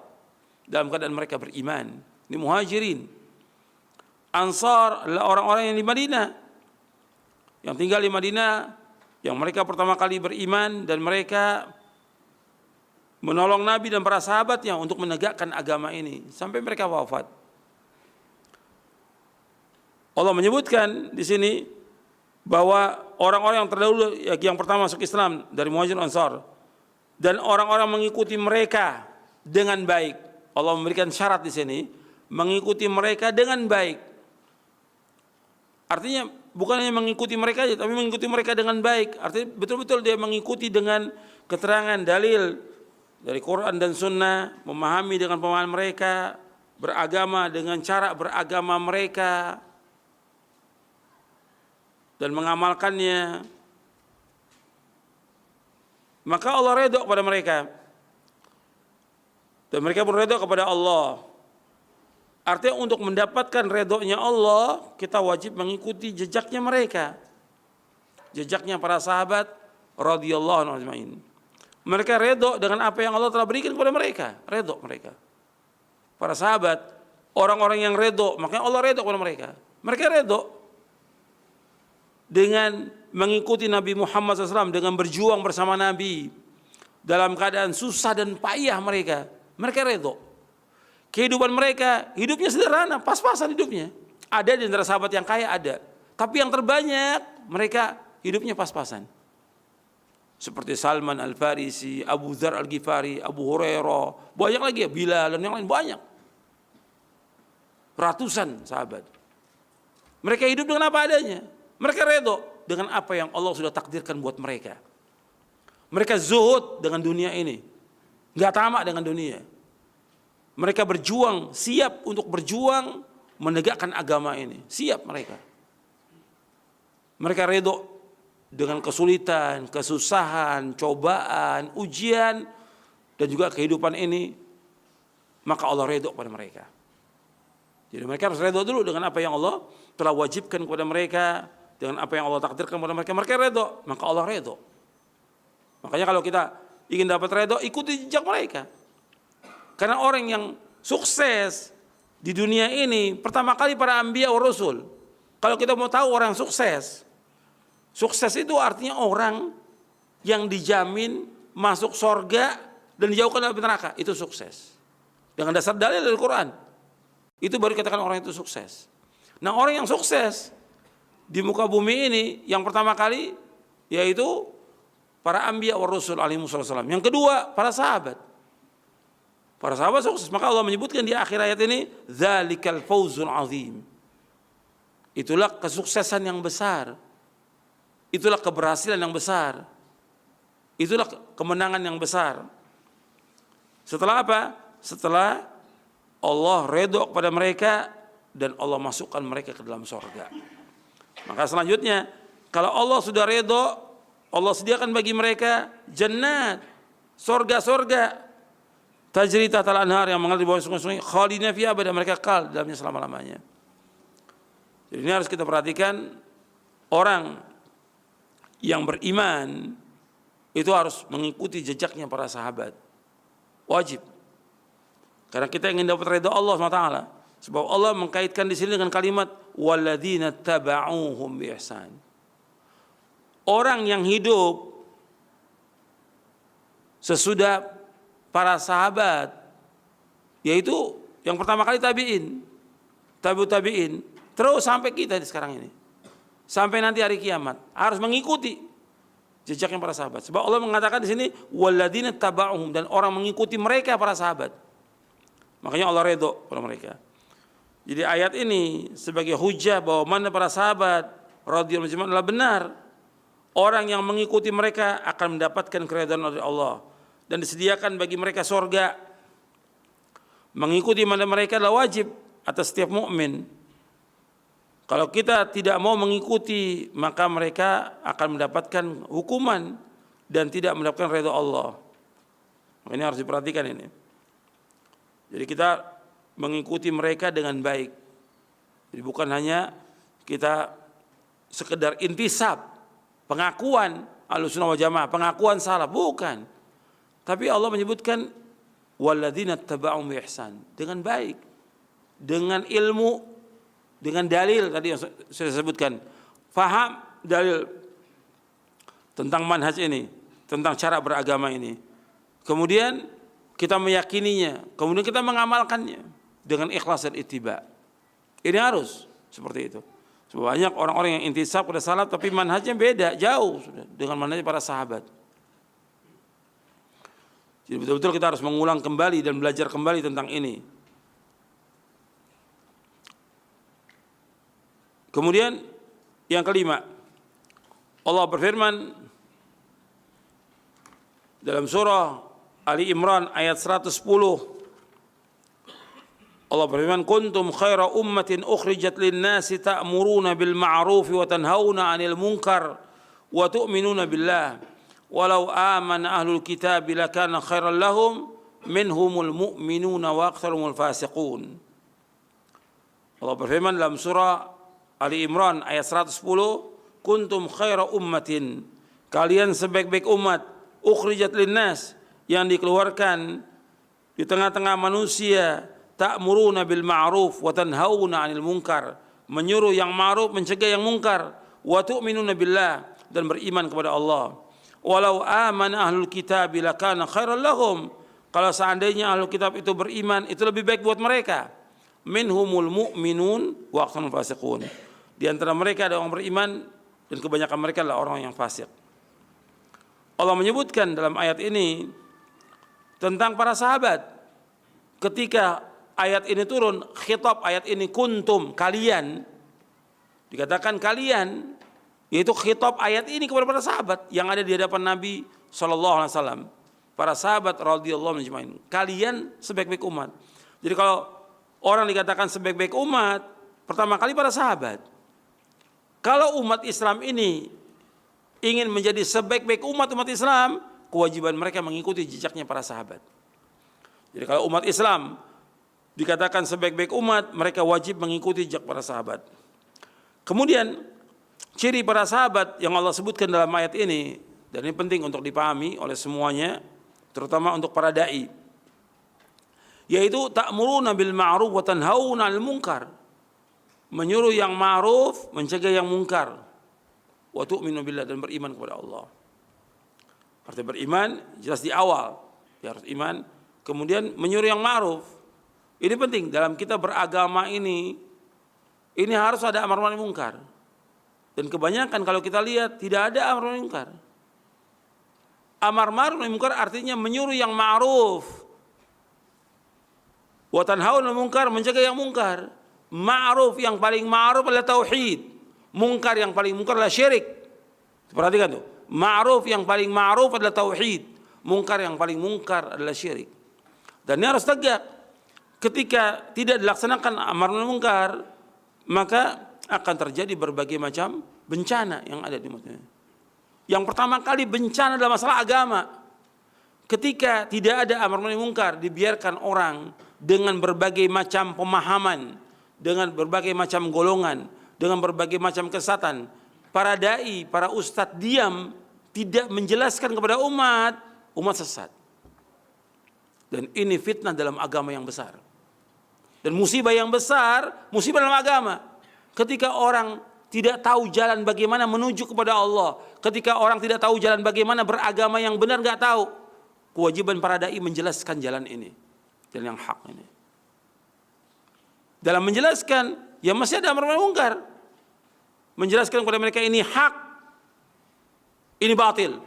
dalam keadaan mereka beriman. Ini muhajirin. Ansar adalah orang-orang yang di Madinah, yang tinggal di Madinah, yang mereka pertama kali beriman dan mereka menolong Nabi dan para sahabatnya untuk menegakkan agama ini sampai mereka wafat. Allah menyebutkan di sini bahwa orang-orang yang terdahulu yang pertama masuk Islam dari Muhajirin Ansar dan orang-orang mengikuti mereka dengan baik. Allah memberikan syarat di sini, mengikuti mereka dengan baik. Artinya bukan hanya mengikuti mereka saja, tapi mengikuti mereka dengan baik. Artinya betul-betul dia mengikuti dengan keterangan dalil dari Quran dan Sunnah, memahami dengan pemahaman mereka, beragama dengan cara beragama mereka, dan mengamalkannya. Maka Allah redha kepada mereka, dan mereka pun redha kepada Allah. Artinya untuk mendapatkan redhonya Allah, kita wajib mengikuti jejaknya mereka, jejaknya para sahabat radhiyallahu anhum ajmain. Mereka redha dengan apa yang Allah telah berikan kepada mereka, redha mereka. Para sahabat, orang-orang yang redha, makanya Allah redha kepada mereka. Mereka redha dengan mengikuti Nabi Muhammad SAW, dengan berjuang bersama Nabi dalam keadaan susah dan payah mereka redha. Kehidupan mereka, hidupnya sederhana, pas-pasan hidupnya. Ada di antara sahabat yang kaya ada, tapi yang terbanyak mereka hidupnya pas-pasan. Seperti Salman Al-Farisi, Abu Dzar Al-Ghifari, Abu Hurairah, banyak lagi ya, Bilal dan yang lain banyak. Ratusan sahabat. Mereka hidup dengan apa adanya. Mereka redha dengan apa yang Allah sudah takdirkan buat mereka. Mereka zuhud dengan dunia ini, nggak tamak dengan dunia. Mereka berjuang, siap untuk berjuang menegakkan agama ini. Siap mereka. Mereka redha dengan kesulitan, kesusahan, cobaan, ujian, dan juga kehidupan ini. Maka Allah redha kepada mereka. Jadi mereka harus redha dulu dengan apa yang Allah telah wajibkan kepada mereka, dengan apa yang Allah takdirkan kepada mereka. Mereka redha, maka Allah redha. Makanya kalau kita ingin dapat redha, ikuti jejak mereka. Karena orang yang sukses di dunia ini pertama kali para anbiya wa rasul. Kalau kita mau tahu orang sukses, sukses itu artinya orang yang dijamin masuk surga dan dijauhkan dari neraka, itu sukses. Dengan dasar dalil dari Quran. Itu baru dikatakan orang itu sukses. Nah, orang yang sukses di muka bumi ini yang pertama kali yaitu para anbiya wa rasul alaihi wasallam. Yang kedua, para sahabat. Para sahabat sukses, maka Allah menyebutkan di akhir ayat ini, dzalikal fawzul azim. Itulah kesuksesan yang besar. Itulah keberhasilan yang besar. Itulah kemenangan yang besar. Setelah apa? Setelah Allah redha kepada mereka dan Allah masukkan mereka ke dalam surga. Maka selanjutnya, kalau Allah sudah redha, Allah sediakan bagi mereka jannat, surga-surga, tajri tahtal anhar, yang mengalir di bawah sungai-sungai, khalidina fiha abada, mereka kekal dalamnya selama-lamanya. Jadi ini harus kita perhatikan, orang yang beriman itu harus mengikuti jejaknya para sahabat. Wajib. Karena kita ingin dapat ridha Allah SWT. Sebab Allah mengkaitkan di sini dengan kalimat walladzina taba'uhum bi ihsan. Orang yang hidup sesudah para sahabat, yaitu yang pertama kali tabi'in, tabi'ut tabi'in, terus sampai kita di sekarang ini, sampai nanti hari kiamat, harus mengikuti jejaknya para sahabat. Sebab Allah mengatakan di sini walladzina taba'uhum, dan orang mengikuti mereka para sahabat. Makanya Allah redha pada mereka. Jadi ayat ini sebagai hujah bahwa mana para sahabat radhiyallahu anhum adalah benar. Orang yang mengikuti mereka akan mendapatkan keridhaan dari Allah dan disediakan bagi mereka surga. Mengikuti mana mereka adalah wajib atas setiap mukmin. Kalau kita tidak mau mengikuti, maka mereka akan mendapatkan hukuman dan tidak mendapatkan ridha Allah. Ini harus diperhatikan ini. Jadi kita mengikuti mereka dengan baik. Jadi bukan hanya kita sekedar intisab, pengakuan Ahlussunnah wal Jamaah, pengakuan salaf, bukan. Tapi Allah menyebutkan walladzina taba'um bi ihsan, dengan baik, dengan ilmu, dengan dalil tadi yang saya sebutkan. Faham dalil tentang manhaj ini, tentang cara beragama ini. Kemudian kita meyakininya, kemudian kita mengamalkannya dengan ikhlas dan ittiba. Ini harus seperti itu. Sebab banyak orang-orang yang intisab pada salaf tapi manhajnya beda, jauh sudah dengan manhaj para sahabat. Jadi betul-betul kita harus mengulang kembali dan belajar kembali tentang ini. Kemudian yang kelima, Allah berfirman dalam surah Ali Imran ayat 110. Allah berfirman, kuntum khaira ummatin ukhrijat lin-nasi ta'muruna bil ma'ruf wa tanhauna 'anil munkar wa tu'minuna billah walau amana ahlul kitab lakana khairan lahum minhumul mu'minuna wa aktsaruhumul fasiqun. Allah berfirman dalam surah Ali Imran ayat 110, kuntum khaira ummatin, kalian sebaik-baik umat, ukhrijat linnas, yang dikeluarkan di tengah-tengah manusia, ta'muruna bil ma'ruf wa tanhauna 'anil munkar, menyuruh yang ma'ruf, mencegah yang munkar, wa tu'minuna billah, dan beriman kepada Allah. Walau amana ahlul kitab lakana khairan lahum, kalau seandainya ahlul kitab itu beriman, itu lebih baik buat mereka. Minhumul mu'minun wa aktsaruhumul fasiqun, di antara mereka ada orang beriman dan kebanyakan mereka adalah orang yang fasik. Allah menyebutkan dalam ayat ini tentang para sahabat. Ketika ayat ini turun, khitab ayat ini kuntum, kalian, dikatakan kalian, yaitu khitab ayat ini kepada para sahabat yang ada di hadapan Nabi SAW. Para sahabat radhiyallahu anhum, kalian sebaik-baik umat. Jadi kalau orang dikatakan sebaik-baik umat, pertama kali para sahabat. Kalau umat Islam ini ingin menjadi sebaik-baik umat Islam, kewajiban mereka mengikuti jejaknya para sahabat. Jadi kalau umat Islam dikatakan sebaik-baik umat, mereka wajib mengikuti jejak para sahabat. Kemudian ciri para sahabat yang Allah sebutkan dalam ayat ini, dan ini penting untuk dipahami oleh semuanya, terutama untuk para dai, yaitu ta'muruna bil ma'ruf wa tanhauna 'anil munkar, menyuruh yang ma'ruf, mencegah yang munkar, wa tu'minu billah, dan beriman kepada Allah. Arti beriman jelas di awal, dia harus iman, kemudian menyuruh yang ma'ruf. Ini penting dalam kita beragama ini harus ada amar ma'ruf munkar. Dan kebanyakan kalau kita lihat tidak ada amar ma'ruf munkar. Amar ma'ruf munkar artinya menyuruh yang ma'ruf, wa tanhauna 'anil munkar, mencegah yang munkar. Ma'ruf yang paling ma'ruf adalah tauhid, munkar yang paling munkar adalah syirik. Perhatikan tuh, ma'ruf yang paling ma'ruf adalah tauhid, munkar yang paling munkar adalah syirik. Dan ini harus tegak. Ketika tidak dilaksanakan amar ma'ruf munkar, maka akan terjadi berbagai macam bencana yang ada di umatnya. Yang pertama kali bencana dalam masalah agama. Ketika tidak ada amar ma'ruf munkar, dibiarkan orang dengan berbagai macam pemahaman, dengan berbagai macam golongan, dengan berbagai macam kesesatan. Para dai, para ustadz diam, tidak menjelaskan kepada umat sesat. Dan ini fitnah dalam agama yang besar. Dan musibah yang besar, musibah dalam agama. Ketika orang tidak tahu jalan bagaimana menuju kepada Allah, ketika orang tidak tahu jalan bagaimana beragama yang benar, nggak tahu. Kewajiban para dai menjelaskan jalan ini, jalan yang hak ini. Dalam menjelaskan, ya masih ada amar ma'ruf munkar. Menjelaskan kepada mereka ini hak, ini batil,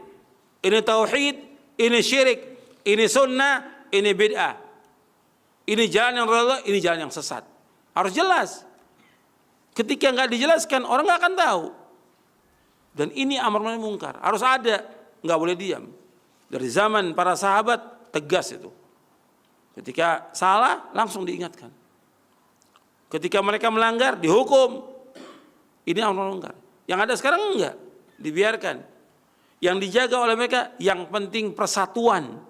ini tauhid, ini syirik, ini sunnah, ini bid'ah, ini jalan yang Allah, ini jalan yang sesat. Harus jelas. Ketika nggak dijelaskan, orang nggak akan tahu. Dan ini amar ma'ruf munkar, harus ada, nggak boleh diam. Dari zaman para sahabat tegas itu. Ketika salah langsung diingatkan. Ketika mereka melanggar dihukum. Ini amar ma'ruf munkar. Yang ada sekarang enggak, dibiarkan. Yang dijaga oleh mereka yang penting persatuan.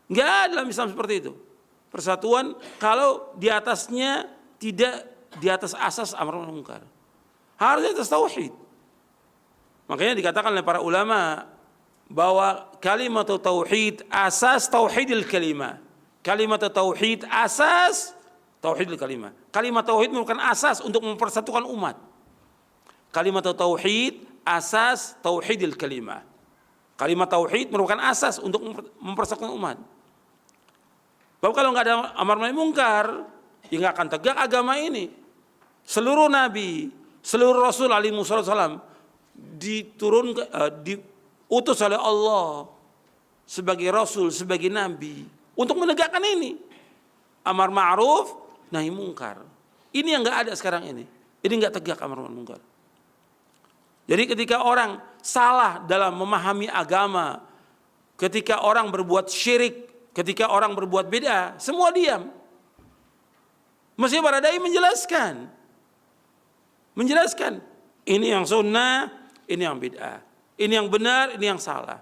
Enggak ada dalam Islam seperti itu. Persatuan kalau di atasnya tidak di atas asas amar ma'ruf munkar. Harus di atas tauhid. Makanya dikatakan oleh para ulama bahwa kalimat tauhid asas tauhidil kalimah. Kalimat tauhid asas tauhidil kalimah. Kalimat tauhid merupakan asas untuk mempersatukan umat. Kalimat tauhid asas tauhidil kalimah. Kalimat tauhid merupakan asas untuk mempersatukan umat. Bahwa kalau nggak ada amar ma'ruf munkar, ya nggak akan tegak agama ini. Seluruh nabi, seluruh rasul alaihi wasallam diutus oleh Allah sebagai rasul, sebagai nabi untuk menegakkan ini. Amar ma'ruf, nahi munkar. Ini yang nggak ada sekarang ini. Ini nggak tegak amar ma'ruf munkar. Jadi ketika orang salah dalam memahami agama, ketika orang berbuat syirik, ketika orang berbuat bid'ah, semua diam. Mesti para dai menjelaskan ini yang sunnah, ini yang bid'ah, ini yang benar, ini yang salah.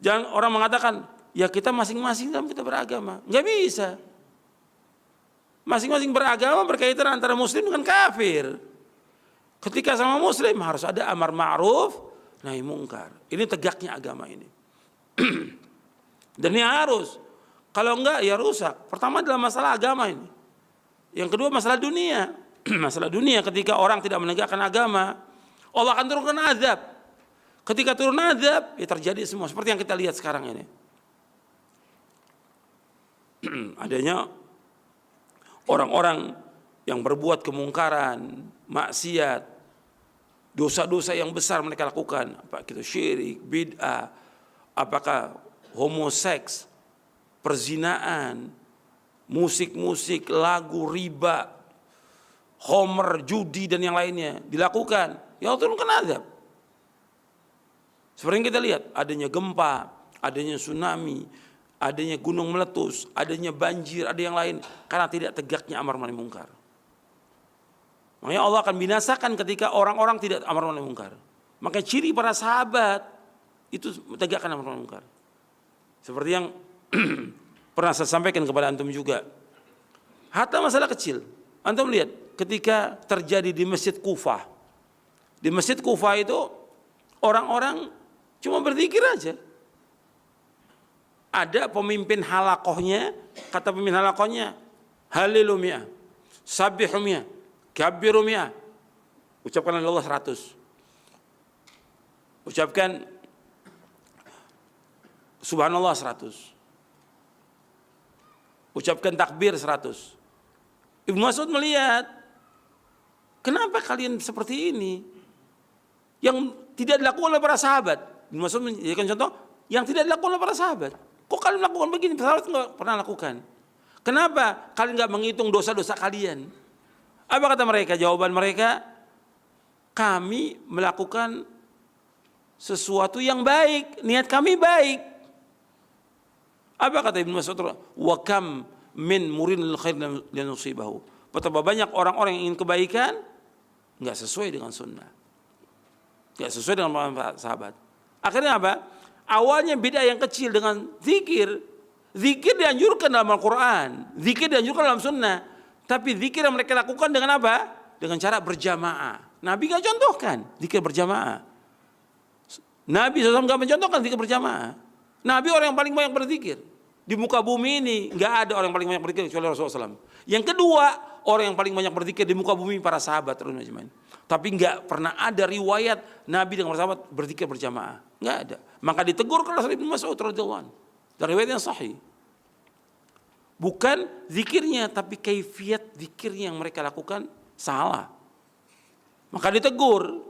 Jangan orang mengatakan ya kita masing-masing dalam kita beragama, nggak bisa. Masing-masing beragama berkaitan antara muslim dengan kafir. Ketika sama muslim harus ada amar ma'ruf nahi munkar. Ini tegaknya agama ini. Dan ini harus. Kalau enggak ya rusak. Pertama adalah masalah agama ini. Yang kedua masalah dunia. Masalah dunia ketika orang tidak menegakkan agama, Allah akan turunkan azab. Ketika turun azab, ya terjadi semua seperti yang kita lihat sekarang ini. Adanya orang-orang yang berbuat kemungkaran, maksiat, dosa-dosa yang besar mereka lakukan, apa itu syirik, bid'ah, apakah homoseks, perzinaan, musik-musik, lagu, riba, homer, judi dan yang lainnya dilakukan, ya Allah turunkan azab. Seperti yang kita lihat, adanya gempa, adanya tsunami, adanya gunung meletus, adanya banjir, ada yang lain karena tidak tegaknya amar ma'ruf munkar. Makanya Allah akan binasakan ketika orang-orang tidak amar ma'ruf munkar. Maka ciri para sahabat itu tegakkan amar ma'ruf munkar. Seperti yang pernah saya sampaikan kepada antum juga. Hatta masalah kecil. Antum lihat ketika terjadi di Masjid Kufah. Di Masjid Kufah itu orang-orang cuma berzikir aja. Ada pemimpin halakohnya, kata pemimpin halakohnya, halilumiyah, sabihumiyah, kabirumiyah. Ucapkan Allah 100. Ucapkan subhanallah 100. Ucapkan takbir 100. Ibnu Mas'ud melihat, kenapa kalian seperti ini? Yang tidak dilakukan oleh para sahabat. Ibnu Mas'ud menjadikan contoh, yang tidak dilakukan oleh para sahabat. Kok kalian melakukan begini? Sahabat nggak pernah lakukan. Kenapa kalian nggak menghitung dosa-dosa kalian? Apa kata mereka? Jawaban mereka, kami melakukan sesuatu yang baik, niat kami baik. Apa kata Ibnu Mas'ud? Wa kam min murinil khair linusibahu. Betapa banyak orang-orang yang ingin kebaikan nggak sesuai dengan sunnah, nggak sesuai dengan sahabat. Akhirnya apa? Awalnya bid'ah yang kecil dengan zikir. Zikir dianjurkan dalam Al-Quran, zikir dianjurkan dalam sunnah. Tapi zikir yang mereka lakukan dengan apa? Dengan cara berjamaah. Nabi nggak contohkan zikir berjamaah. Nabi SAW nggak mencontohkan zikir berjamaah. Nabi orang yang paling banyak berzikir. Di muka bumi ini nggak ada orang yang paling banyak berzikir kecuali Rasulullah SAW. Yang kedua, orang yang paling banyak berzikir di muka bumi para sahabat. Tapi nggak pernah ada riwayat Nabi dengan para sahabat berzikir berjamaah. Nggak ada. Maka ditegur oleh Ibnu Mas'ud radhiyallahu anhu. Dari riwayat yang sahih. Bukan zikirnya, tapi kaifiat zikirnya yang mereka lakukan salah. Maka ditegur.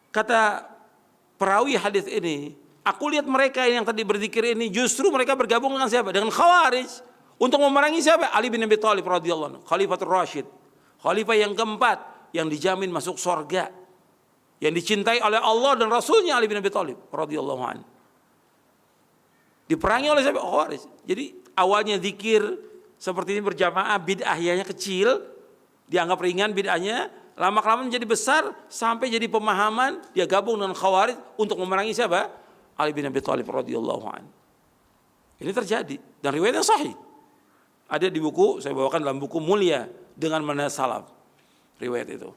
Kata perawi hadis ini, aku lihat mereka yang tadi berzikir ini justru mereka bergabung dengan siapa? Dengan Khawarij untuk memerangi siapa? Ali bin Abi Thalib radhiyallahu anhu, Khalifatul Rasyid, khalifah yang keempat yang dijamin masuk surga, yang dicintai oleh Allah dan Rasulnya Ali bin Abi Thalib radhiyallahu anhu. Diperangi oleh siapa? Khawarij. Jadi awalnya zikir seperti ini berjamaah, bid'ahnya kecil, dianggap ringan bid'ahnya, lama-kelamaan menjadi besar sampai jadi pemahaman, dia gabung dengan Khawarij untuk memerangi siapa? Ali bin Abi Thalib radhiyallahu anhu. Ini terjadi dan riwayat yang sahih. Ada di buku, saya bawakan dalam buku Mulia dengan Manhaj Salaf. Riwayat itu.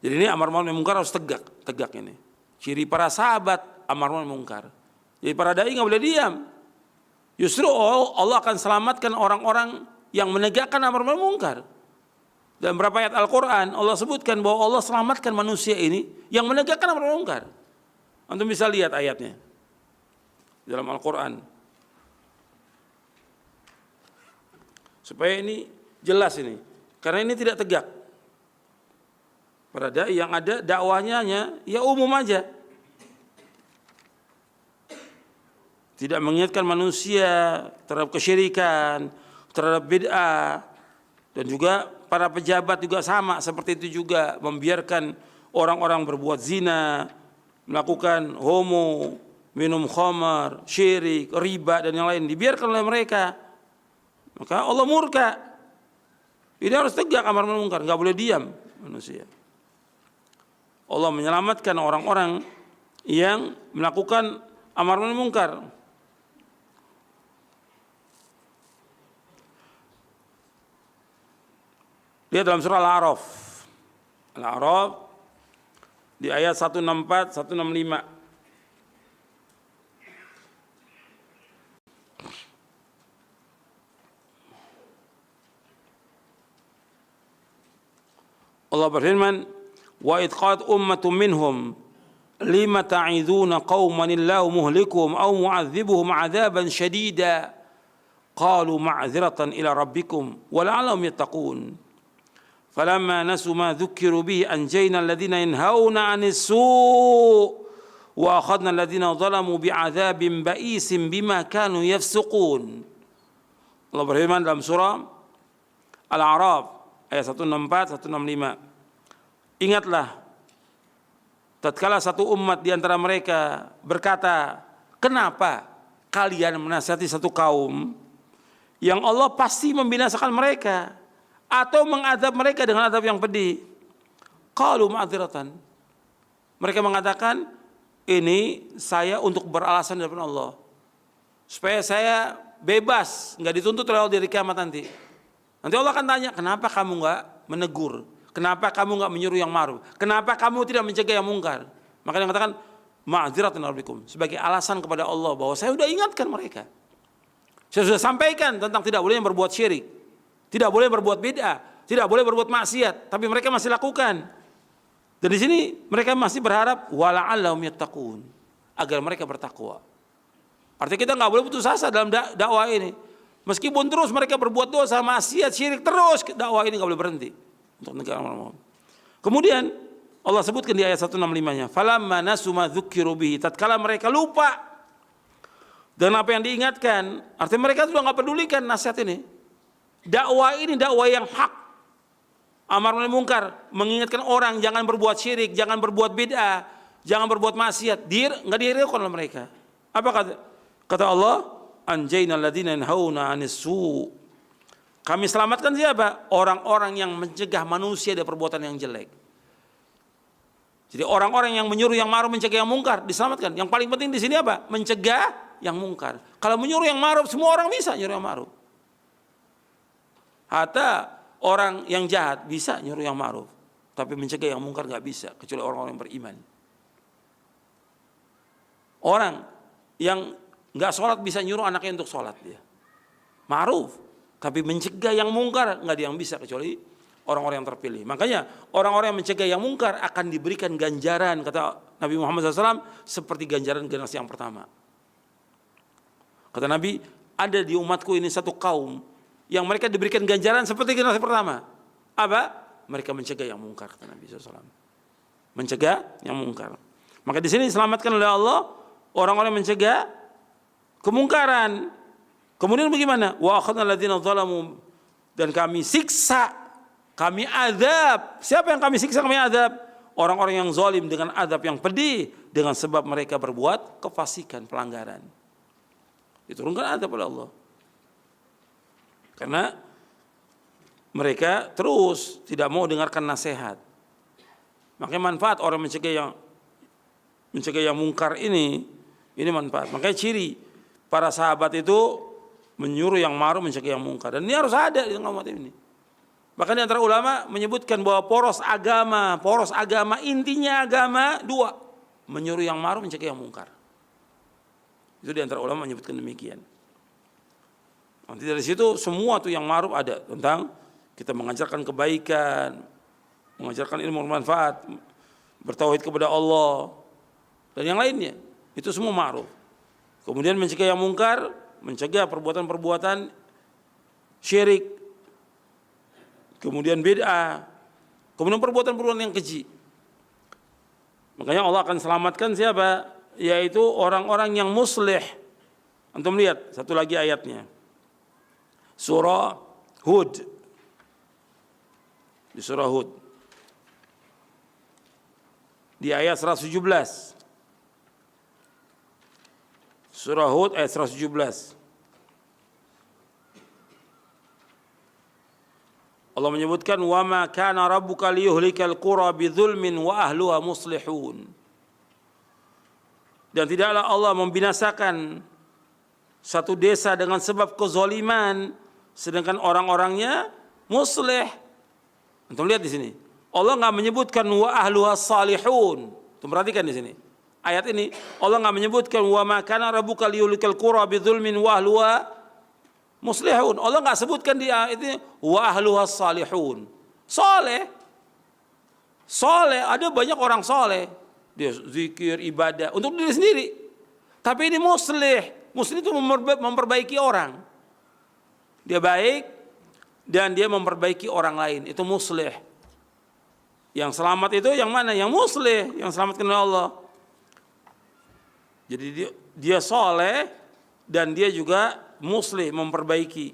Jadi ini amar ma'ruf nahi munkar harus tegak ini. Ciri para sahabat amar ma'ruf nahi munkar. Jadi para dai nggak boleh diam. Justru Allah akan selamatkan orang-orang yang menegakkan amar ma'ruf nahi munkar. Dalam beberapa ayat Al-Quran Allah sebutkan bahwa Allah selamatkan manusia ini yang menegakkan amar ma'ruf nahi munkar. Antum bisa lihat ayatnya dalam Al-Quran supaya ini jelas ini, karena ini tidak tegak. Para dai yang ada dakwahnya ya umum aja, tidak mengingatkan manusia terhadap kesyirikan, terhadap bid'ah, dan juga para pejabat juga sama seperti itu juga, membiarkan orang-orang berbuat zina, melakukan homo, minum khamar, syirik, riba dan yang lain dibiarkan oleh mereka. Maka Allah murka. Ini harus tegak amar ma'ruf nahi munkar, enggak boleh diam manusia. Allah menyelamatkan orang-orang yang melakukan amar ma'ruf nahi munkar. Lihat dalam surah Al-A'raf. Al-A'raf di ayat 164, 165. Allah berfirman, wa idh qalat ummatun minhum lima ta'iduna qauman illahu muhlikuhum aw mu'adzibuhum 'adzaban syadida qalu ma'dziratan ila rabbikum wa la'allahum yattaqun falamma nasu ma dzukiru bihi anjayna alladhina yanhauna 'anis su' wa akhadna alladhina zalamu bi'adzabin ba'isin bima kanu yafsuqun. Allah berfirman dalam surah Al-A'raf ayat 164, 165. Ingatlah tatkala satu umat di antara mereka berkata, kenapa kalian menasihati satu kaum yang Allah pasti membinasakan mereka atau mengadab mereka dengan adab yang pedih. Qalu ma'dziratan. Mereka mengatakan, ini saya untuk beralasan di depan Allah, supaya saya bebas, nggak dituntut oleh Allah di hari kiamat nanti. Nanti Allah akan tanya, kenapa kamu nggak menegur? Kenapa kamu nggak menyuruh yang ma'ruf? Kenapa kamu tidak mencegah yang mungkar? Maka dia mengatakan, ma'dziratan rabbikum, sebagai alasan kepada Allah bahwa saya sudah ingatkan mereka. Saya sudah sampaikan tentang tidak boleh berbuat syirik, tidak boleh berbuat bid'ah, tidak boleh berbuat maksiat, tapi mereka masih lakukan. Dan di sini mereka masih berharap wala'allahum yattaqun, agar mereka bertakwa. Artinya kita nggak boleh putus asa dalam dakwah ini. Meskipun terus mereka berbuat dosa, maksiat, syirik, terus dakwah ini nggak boleh berhenti untuk negara Allah. Kemudian Allah sebutkan di ayat 165-nya, falamma nasu ma dzukiru bihi, tatkala mereka lupa dengan apa yang diingatkan, artinya mereka sudah nggak pedulikan nasihat ini. Dakwah ini dakwah yang hak, amar ma'ruf nahi munkar, mengingatkan orang jangan berbuat syirik, jangan berbuat bid'ah, jangan berbuat maksiat, nggak dihiraukan oleh mereka. Apa kata Allah? Anjayna alladziina yanhauna 'anis su'. Kami selamatkan siapa? Orang-orang yang mencegah manusia dari perbuatan yang jelek. Jadi orang-orang yang menyuruh yang ma'ruf, mencegah yang mungkar diselamatkan. Yang paling penting di sini apa? Mencegah yang mungkar. Kalau menyuruh yang ma'ruf, semua orang bisa nyuruh yang ma'ruf. Hatta orang yang jahat bisa nyuruh yang ma'ruf, tapi mencegah yang mungkar nggak bisa, kecuali orang-orang yang beriman. Orang yang nggak sholat bisa nyuruh anaknya untuk sholat, dia ma'ruf, tapi mencegah yang mungkar nggak ada yang bisa kecuali orang-orang yang terpilih. Makanya orang-orang yang mencegah yang mungkar akan diberikan ganjaran, kata Nabi Muhammad SAW, seperti ganjaran generasi yang pertama. Kata Nabi, ada di umatku ini satu kaum yang mereka diberikan ganjaran seperti generasi pertama. Apa? Mereka mencegah yang mungkar, kata Nabi SAW. Mencegah yang mungkar. Maka di sini diselamatkan oleh Allah orang-orang yang mencegah kemungkaran. Kemudian bagaimana? Wa akhadna alladziina zalamu, dan kami siksa, kami azab. Siapa yang kami siksa, kami azab? Orang-orang yang zalim dengan azab yang pedih dengan sebab mereka berbuat kefasikan, pelanggaran. Diturunkan azab oleh Allah. Karena mereka terus tidak mau dengarkan nasihat. Makanya manfaat orang mencegah yang mungkar ini manfaat. Makanya ciri para sahabat itu menyuruh yang ma'ruf, mencegah yang mungkar. Dan ini harus ada di tengah umat ini. Bahkan di antara ulama menyebutkan bahwa poros agama intinya agama dua, menyuruh yang ma'ruf, mencegah yang mungkar. Itu di antara ulama menyebutkan demikian. Nanti dari situ semua tuh yang ma'ruf ada, tentang kita mengajarkan kebaikan, mengajarkan ilmu bermanfaat, bertauhid kepada Allah dan yang lainnya. Itu semua ma'ruf. Kemudian mencegah yang mungkar, mencegah perbuatan-perbuatan syirik, kemudian bid'ah, kemudian perbuatan-perbuatan yang keji. Makanya Allah akan selamatkan siapa? Yaitu orang-orang yang muslih. Antum lihat satu lagi ayatnya. Surah Hud. Di surah Hud. Di ayat 117. Surah Hud ayat 117. Allah menyebutkan wa ma kana rabbuka liyuhlikal qura bidzulmin wa ahluha muslihun. Dan tidaklah Allah membinasakan satu desa dengan sebab kezaliman sedangkan orang-orangnya muslih. Antum lihat di sini. Allah enggak menyebutkan wa ahluha salihun. Antum perhatikan di sini. Ayat ini Allah enggak menyebutkan wa ma kana rabbuka liyuhlikal qura bidzulmin wa ahluha muslihun. Allah enggak sebutkan di ayat ini wa ahluha salihun. Saleh. Saleh, ada banyak orang saleh. Dia zikir, ibadah untuk diri sendiri. Tapi ini muslih. Muslih itu memperbaiki orang. Dia baik dan dia memperbaiki orang lain. Itu muslih. Yang selamat itu yang mana? Yang muslih, yang selamatkan oleh Allah. Jadi dia saleh dan dia juga muslih, memperbaiki.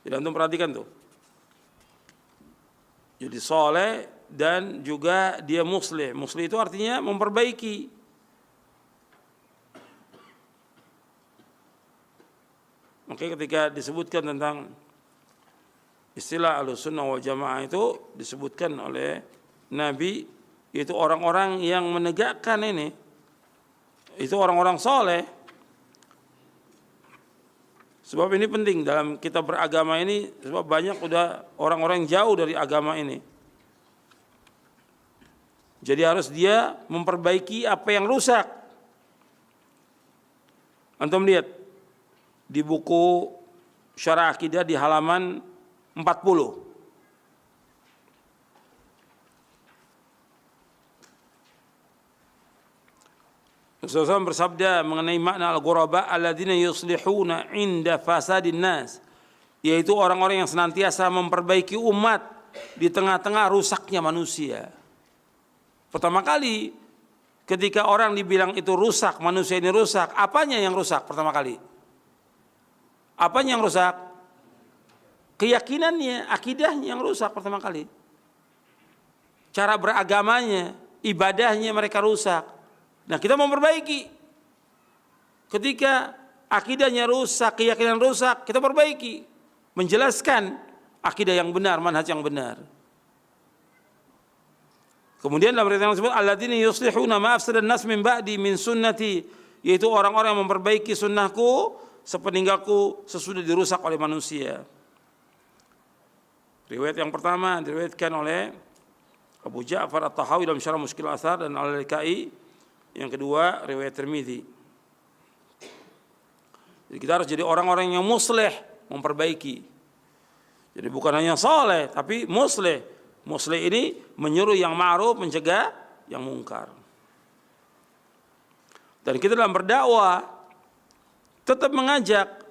Jadi antum perhatikan tuh. Jadi saleh dan juga dia muslih. Muslih itu artinya memperbaiki. Makanya ketika disebutkan tentang istilah Ahlussunnah wal Jamaah itu disebutkan oleh Nabi, yaitu orang-orang yang menegakkan ini, itu orang-orang saleh. Sebab ini penting dalam kita beragama ini, sebab banyak udah orang-orang jauh dari agama ini. Jadi harus dia memperbaiki apa yang rusak. Antum lihat di buku Syarah Akidah di halaman 40. Rasulullah SAW bersabda mengenai makna al-ghuraba alladzina yuslihuna inda fasadin nas, yaitu orang-orang yang senantiasa memperbaiki umat di tengah-tengah rusaknya manusia. Pertama kali ketika orang dibilang itu rusak, manusia ini rusak, apanya yang rusak pertama kali? Apanya yang rusak? Keyakinannya, akidahnya yang rusak pertama kali. Cara beragamanya, ibadahnya mereka rusak. Nah, kita memperbaiki. Ketika akidahnya rusak, keyakinan rusak, kita perbaiki. Menjelaskan akidah yang benar, manhaj yang benar. Kemudian dalam riwayat yang disebut alladzina yuslihuna ma afsadan nas min ba'di min sunnati, yaitu orang-orang yang memperbaiki sunnahku sepeninggalku sesudah dirusak oleh manusia. Riwayat yang pertama diriwayatkan oleh Abu Ja'far At-Tahawi dalam Syarah Mushkil Athar dan Al-Laikai. Yang kedua riwayat Tirmidzi. Jadi kita harus jadi orang-orang yang muslih, memperbaiki. Jadi bukan hanya saleh tapi muslih. Muslih ini menyuruh yang ma'ruf, mencegah yang mungkar. Dan kita dalam berdakwah tetap mengajak.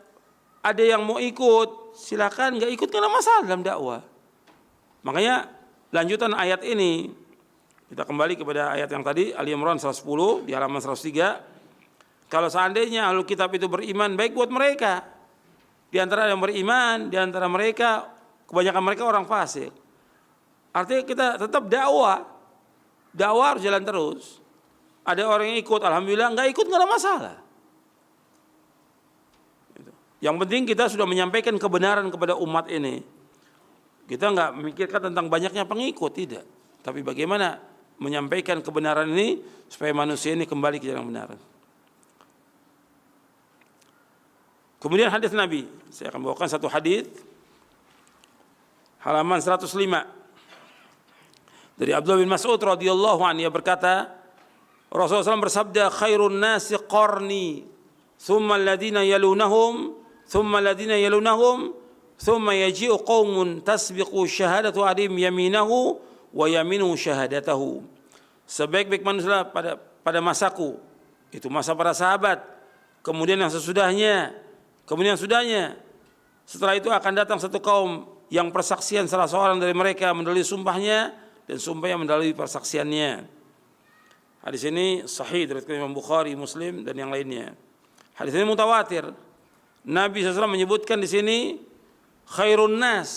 Ada yang mau ikut, silakan. Nggak ikut nggak ada masalah dalam dakwah. Makanya lanjutan ayat ini, kita kembali kepada ayat yang tadi, Ali Imran 110 di halaman 103. Kalau seandainya ahlul kitab itu beriman, baik buat mereka. Di antara yang beriman, di antara mereka kebanyakan mereka orang fasik. Artinya kita tetap dakwah. Dakwah harus jalan terus. Ada orang yang ikut, alhamdulillah, nggak ikut nggak ada masalah. Yang penting kita sudah menyampaikan kebenaran kepada umat ini. Kita nggak memikirkan tentang banyaknya pengikut, tidak. Tapi bagaimana menyampaikan kebenaran ini supaya manusia ini kembali ke jalan benar. Kemudian hadis Nabi, saya akan bawakan satu hadis. halaman 105. Dari Abdullah bin Mas'ud radhiyallahu anhu, ia berkata, Rasulullah SAW bersabda, khairun nasi qarni, thumma alladhina yalunahum, thumma alladhina yalunahum, thumma yaji'u qaumun tasbiqu syahadatu adim yaminahu wa yaminu syahadatahu. Sebaik-baik manusia pada masaku, itu masa para sahabat, kemudian yang sesudahnya, kemudian yang sudahnya. Setelah itu akan datang satu kaum yang persaksian salah seorang dari mereka mendalui sumpahnya dan sumpahnya mendalui persaksiannya. Hadis ini sahih dari Imam Bukhari, Muslim dan yang lainnya. Hadis ini mutawatir. Nabi SAW menyebutkan di sini khairun nas,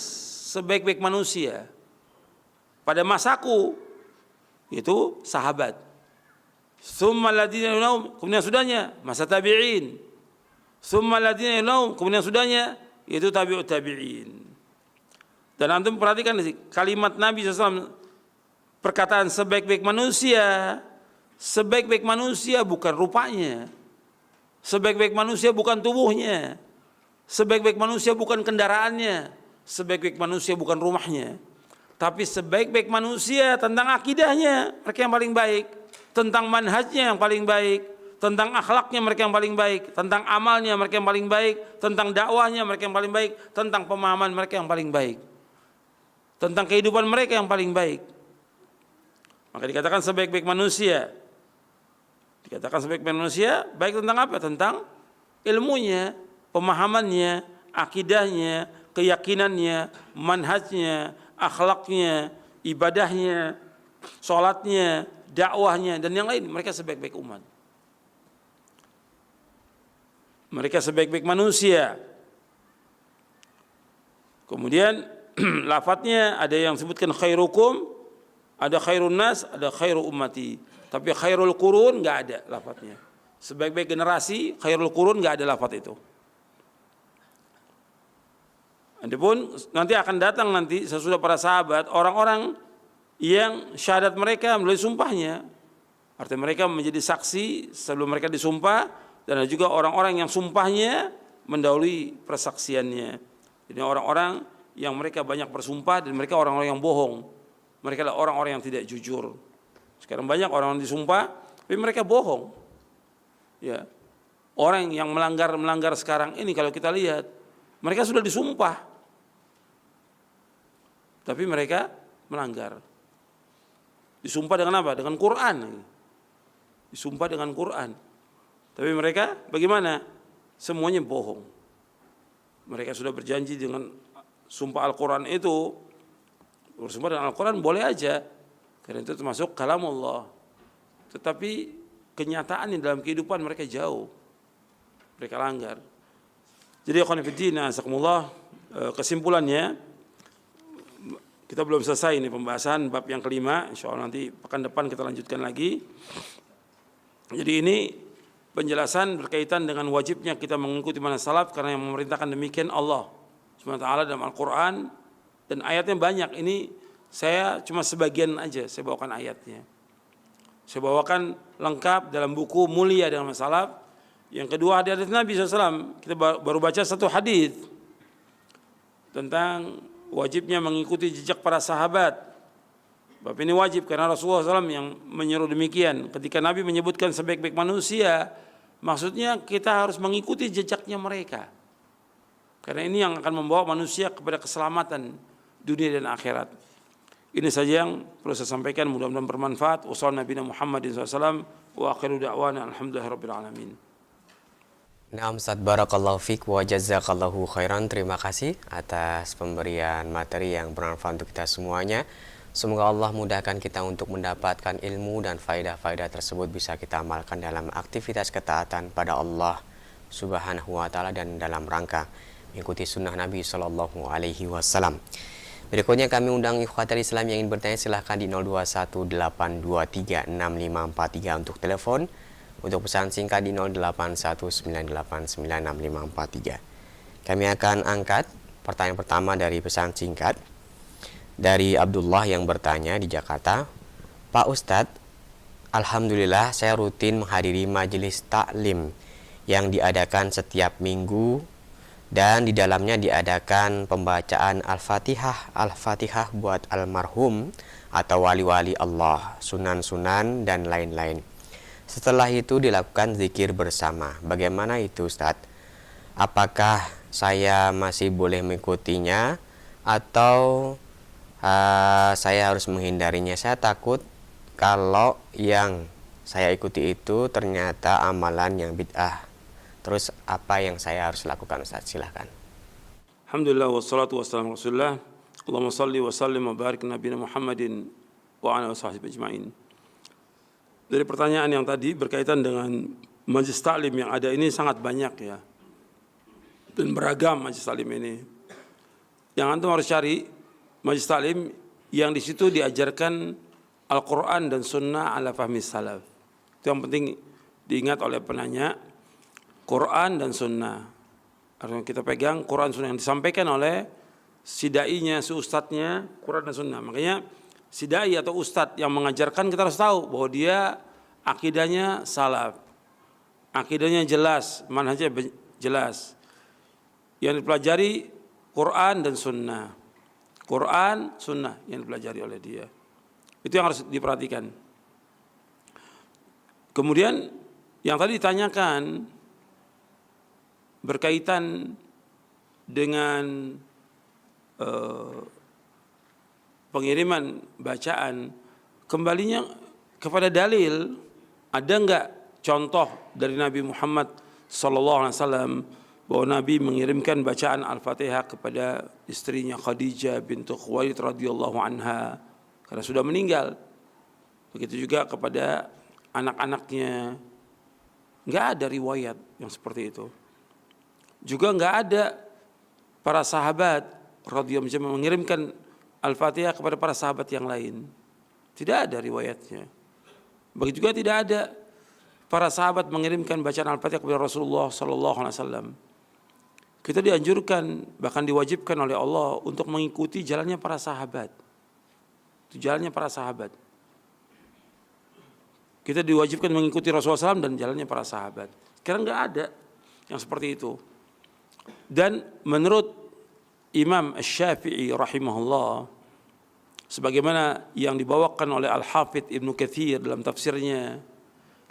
sebaik-baik manusia pada masaku, itu sahabat. Tsumma alladziina yalunahum, kemudian sudahnya masa tabi'in. Tsumma alladziina yalunahum, kemudian sudahnya itu tabi'ut tabi'in. Dan antum perhatikan kalimat Nabi SAW, perkataan sebaik-baik manusia. Sebaik-baik manusia bukan rupanya, sebaik-baik manusia bukan tubuhnya, sebaik-baik manusia bukan kendaraannya, sebaik-baik manusia bukan rumahnya, tapi sebaik-baik manusia tentang akidahnya mereka yang paling baik, tentang manhajnya yang paling baik, tentang akhlaknya mereka yang paling baik, tentang amalnya mereka yang paling baik, tentang dakwahnya mereka yang paling baik, tentang pemahaman mereka yang paling baik, tentang kehidupan mereka yang paling baik. Maka dikatakan sebaik-baik manusia. Dikatakan sebaik-baik manusia, baik tentang apa? Tentang ilmunya, pemahamannya, akidahnya, keyakinannya, manhajnya, akhlaknya, ibadahnya, sholatnya, dakwahnya, dan yang lain. Mereka sebaik-baik umat. Mereka sebaik-baik manusia. Kemudian lafadznya ada yang sebutkan khairukum, ada khairun nas, ada khairu ummati. Tapi khairul qurun enggak ada lafadznya. Sebaik-baik generasi, khairul qurun enggak ada lafadz itu. Adapun nanti akan datang nanti sesudah para sahabat orang-orang yang syahadat mereka melalui sumpahnya. Artinya mereka menjadi saksi sebelum mereka disumpah, dan ada juga orang-orang yang sumpahnya mendahului persaksiannya. Jadi orang-orang yang mereka banyak bersumpah dan mereka orang-orang yang bohong. Mereka adalah orang-orang yang tidak jujur. Sekarang banyak orang disumpah, tapi mereka bohong. Ya, orang yang melanggar sekarang ini kalau kita lihat, mereka sudah disumpah, tapi mereka melanggar. Disumpah dengan apa? Dengan Quran. Disumpah dengan Quran. Tapi mereka bagaimana? Semuanya bohong. Mereka sudah berjanji dengan sumpah Al-Quran itu. Bersumpah dengan Al-Quran boleh aja, karena itu termasuk kalamullah. Tetapi kenyataannya dalam kehidupan mereka jauh, mereka langgar. Jadi ikhwan fillah, azakumullah, kesimpulannya kita belum selesai ini pembahasan bab yang kelima. Insyaallah nanti pekan depan kita lanjutkan lagi. Jadi ini penjelasan berkaitan dengan wajibnya kita mengikuti manhaj salaf, karena yang memerintahkan demikian Allah Subhanahu wa taala dalam Al-Quran, dan ayatnya banyak. Ini saya cuma sebagian aja saya bawakan ayatnya. Saya bawakan lengkap dalam buku Mulia dengan Salaf. Yang kedua hadis Nabi SAW. Kita baru baca satu hadis tentang wajibnya mengikuti jejak para sahabat. Bab ini wajib karena Rasulullah SAW yang menyuruh demikian. Ketika Nabi menyebutkan sebaik-baik manusia, maksudnya kita harus mengikuti jejaknya mereka. Karena ini yang akan membawa manusia kepada keselamatan dunia dan akhirat. Ini saja yang perlu saya sampaikan, mudah-mudahan bermanfaat. Wassallallahu Nabi Muhammadin SAW wa akhiru da'wana alhamdulillahirabbil alamin. Nah, Ustaz, barakallahu fiik wa jazakallahu khairan. Terima kasih atas pemberian materi yang bermanfaat untuk kita semuanya. Semoga Allah mudahkan kita untuk mendapatkan ilmu dan faedah-faedah tersebut bisa kita amalkan dalam aktivitas ketaatan pada Allah Subhanahu wa taala dan dalam rangka mengikuti sunnah Nabi sallallahu alaihi wasallam. Berikutnya kami undang ikhwatul Islam yang ingin bertanya, silahkan di 0218236543 untuk telepon. Untuk pesan singkat di 0819896543. Kami akan angkat pertanyaan pertama dari pesan singkat dari Abdullah yang bertanya di Jakarta. Pak Ustadz, alhamdulillah saya rutin menghadiri majelis taklim yang diadakan setiap minggu dan di dalamnya diadakan pembacaan Al-Fatihah buat almarhum atau wali-wali Allah, sunan-sunan dan lain-lain. Setelah itu dilakukan zikir bersama. Bagaimana itu, Ustadz? Apakah saya masih boleh mengikutinya atau saya harus menghindarinya? Saya takut kalau yang saya ikuti itu ternyata amalan yang bid'ah. Terus apa yang saya harus lakukan, Ustaz? Silahkan. Alhamdulillah wassalatu wassalamu ala Rasulillah. Allahumma salli wa sallim wa barik nabiyina Muhammadin wa ala washabihi ajma'in. Dari pertanyaan yang tadi berkaitan dengan majelis taklim yang ada ini sangat banyak ya. Dan beragam majelis taklim ini. Yang antum harus cari majelis taklim yang di situ diajarkan Al-Qur'an dan sunnah ala fahmi salaf. Itu yang penting diingat oleh penanya. Quran dan sunnah. Artinya kita pegang Quran sunnah yang disampaikan oleh si dai-nya, si ustadznya, Quran dan sunnah. Makanya si dai atau ustadz yang mengajarkan kita harus tahu bahwa dia akidahnya salaf. Akidahnya jelas, manhajnya jelas. Yang dipelajari Quran dan sunnah. Quran, sunnah yang dipelajari oleh dia. Itu yang harus diperhatikan. Kemudian yang tadi ditanyakan berkaitan dengan pengiriman bacaan, kembalinya kepada dalil. Ada enggak contoh dari Nabi Muhammad SAW bahwa Nabi mengirimkan bacaan Al-Fatihah kepada istrinya Khadijah bintu Khuwailid radhiyallahu anha karena sudah meninggal. Begitu juga kepada anak-anaknya. Enggak ada riwayat yang seperti itu. Juga enggak ada para sahabat radhiyallahu anhum mengirimkan Al-Fatihah kepada para sahabat yang lain. Tidak ada riwayatnya. Begitu juga tidak ada para sahabat mengirimkan bacaan Al-Fatihah kepada Rasulullah sallallahu alaihi wasallam. Kita dianjurkan, bahkan diwajibkan oleh Allah untuk mengikuti jalannya para sahabat. Itu jalannya para sahabat. Kita diwajibkan mengikuti Rasulullah SAW dan jalannya para sahabat. Sekarang enggak ada yang seperti itu. Dan menurut Imam Asy-Syafi'i rahimahullah, sebagaimana yang dibawakan oleh Al-Hafidz Ibnu Katsir dalam tafsirnya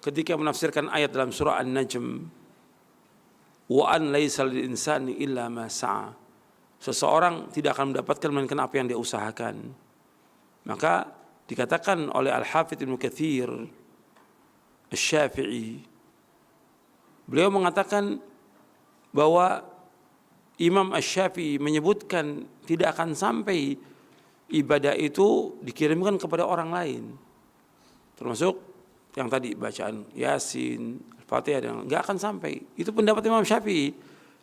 ketika menafsirkan ayat dalam surah An-Najm, wa an laisa lil insani illa ma sa'a. Seseorang tidak akan mendapatkan melainkan apa yang dia usahakan. Maka dikatakan oleh Al-Hafidz Ibnu Katsir Asy-Syafi'i, beliau mengatakan bahwa Imam Asy-Syafi'i menyebutkan tidak akan sampai ibadah itu dikirimkan kepada orang lain. Termasuk yang tadi bacaan Yasin, Al-Fatihah, dan enggak akan sampai. Itu pendapat Imam Syafi'i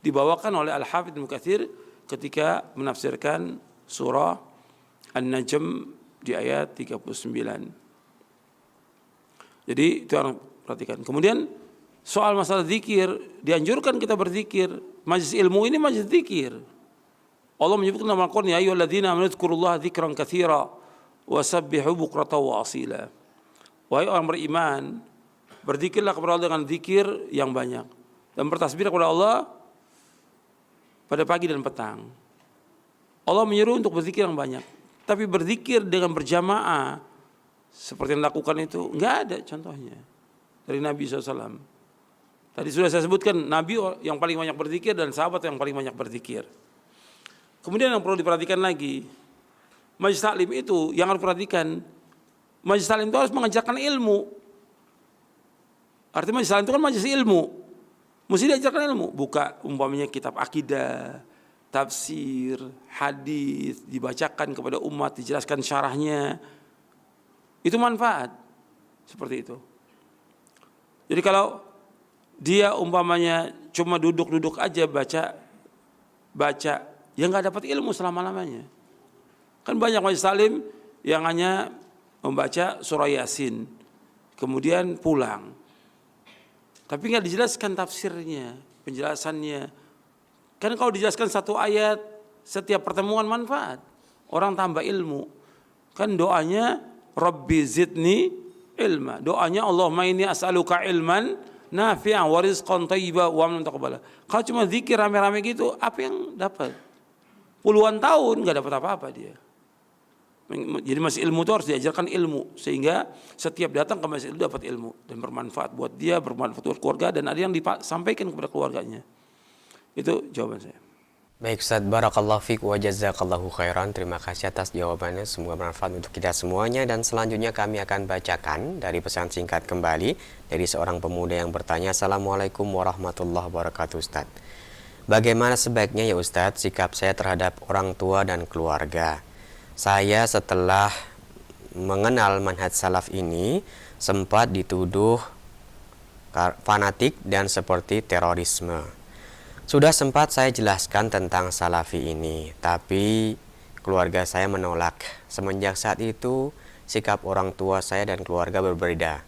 dibawakan oleh Al-Hafidz Ibnu Katsir ketika menafsirkan surah An-Najm di ayat 39. Jadi itu harus perhatikan. Kemudian soal masalah zikir, dianjurkan kita berzikir. Majlis ilmu ini majlis zikir. Allah menyebutkan dalam Al-Qur'an, ya ayyuhalladzina amanu dzkurullaha dzikran katsira wasabbihu bukratan wa asila. Wahai orang beriman, berzikirlah kepada Allah dengan zikir yang banyak dan bertasbih kepada Allah pada pagi dan petang. Allah menyuruh untuk berzikir yang banyak, tapi berzikir dengan berjamaah seperti yang dilakukan itu enggak ada contohnya dari Nabi SAW. Tadi sudah saya sebutkan Nabi yang paling banyak berzikir dan sahabat yang paling banyak berzikir. Kemudian yang perlu diperhatikan lagi, majelis taklim itu yang harus diperhatikan, majelis taklim itu harus mengajarkan ilmu. Artinya majelis taklim itu kan majelis ilmu, mesti diajarkan ilmu. Buka umpamanya kitab akidah, tafsir, hadis, dibacakan kepada umat, dijelaskan syarahnya. Itu manfaat seperti itu. Jadi kalau dia umpamanya cuma duduk-duduk aja baca, ya nggak dapat ilmu selama-lamanya. Kan banyak majelis taklim yang hanya membaca surah Yasin, kemudian pulang. Tapi nggak dijelaskan tafsirnya, penjelasannya. Kan kalau dijelaskan satu ayat setiap pertemuan manfaat, orang tambah ilmu. Kan doanya Rabbi zidni ilma. Doanya Allahumma inni as'aluka ilman nafi'an wa rizqan thayyiban wa amnan taqabbala. Kalau cuma zikir rame-rame gitu, apa yang dapat? Puluhan tahun nggak dapat apa-apa dia. Jadi masih ilmu itu harus diajarkan ilmu, sehingga setiap datang ke masjid itu dapat ilmu dan bermanfaat buat dia, bermanfaat buat keluarga, dan ada yang disampaikan kepada keluarganya. Itu jawaban saya. Baik Ustaz, barakallahu fiik wa jazakallahu khairan. Terima kasih atas jawabannya, semoga bermanfaat untuk kita semuanya. Dan selanjutnya kami akan bacakan dari pesan singkat kembali dari seorang pemuda yang bertanya. Assalamualaikum warahmatullahi wabarakatuh Ustaz. Bagaimana sebaiknya ya Ustaz sikap saya terhadap orang tua dan keluarga? Saya setelah mengenal manhaj salaf ini sempat dituduh fanatik dan seperti terorisme. Sudah sempat saya jelaskan tentang salafi ini, tapi keluarga saya menolak. Semenjak saat itu, sikap orang tua saya dan keluarga berbeda.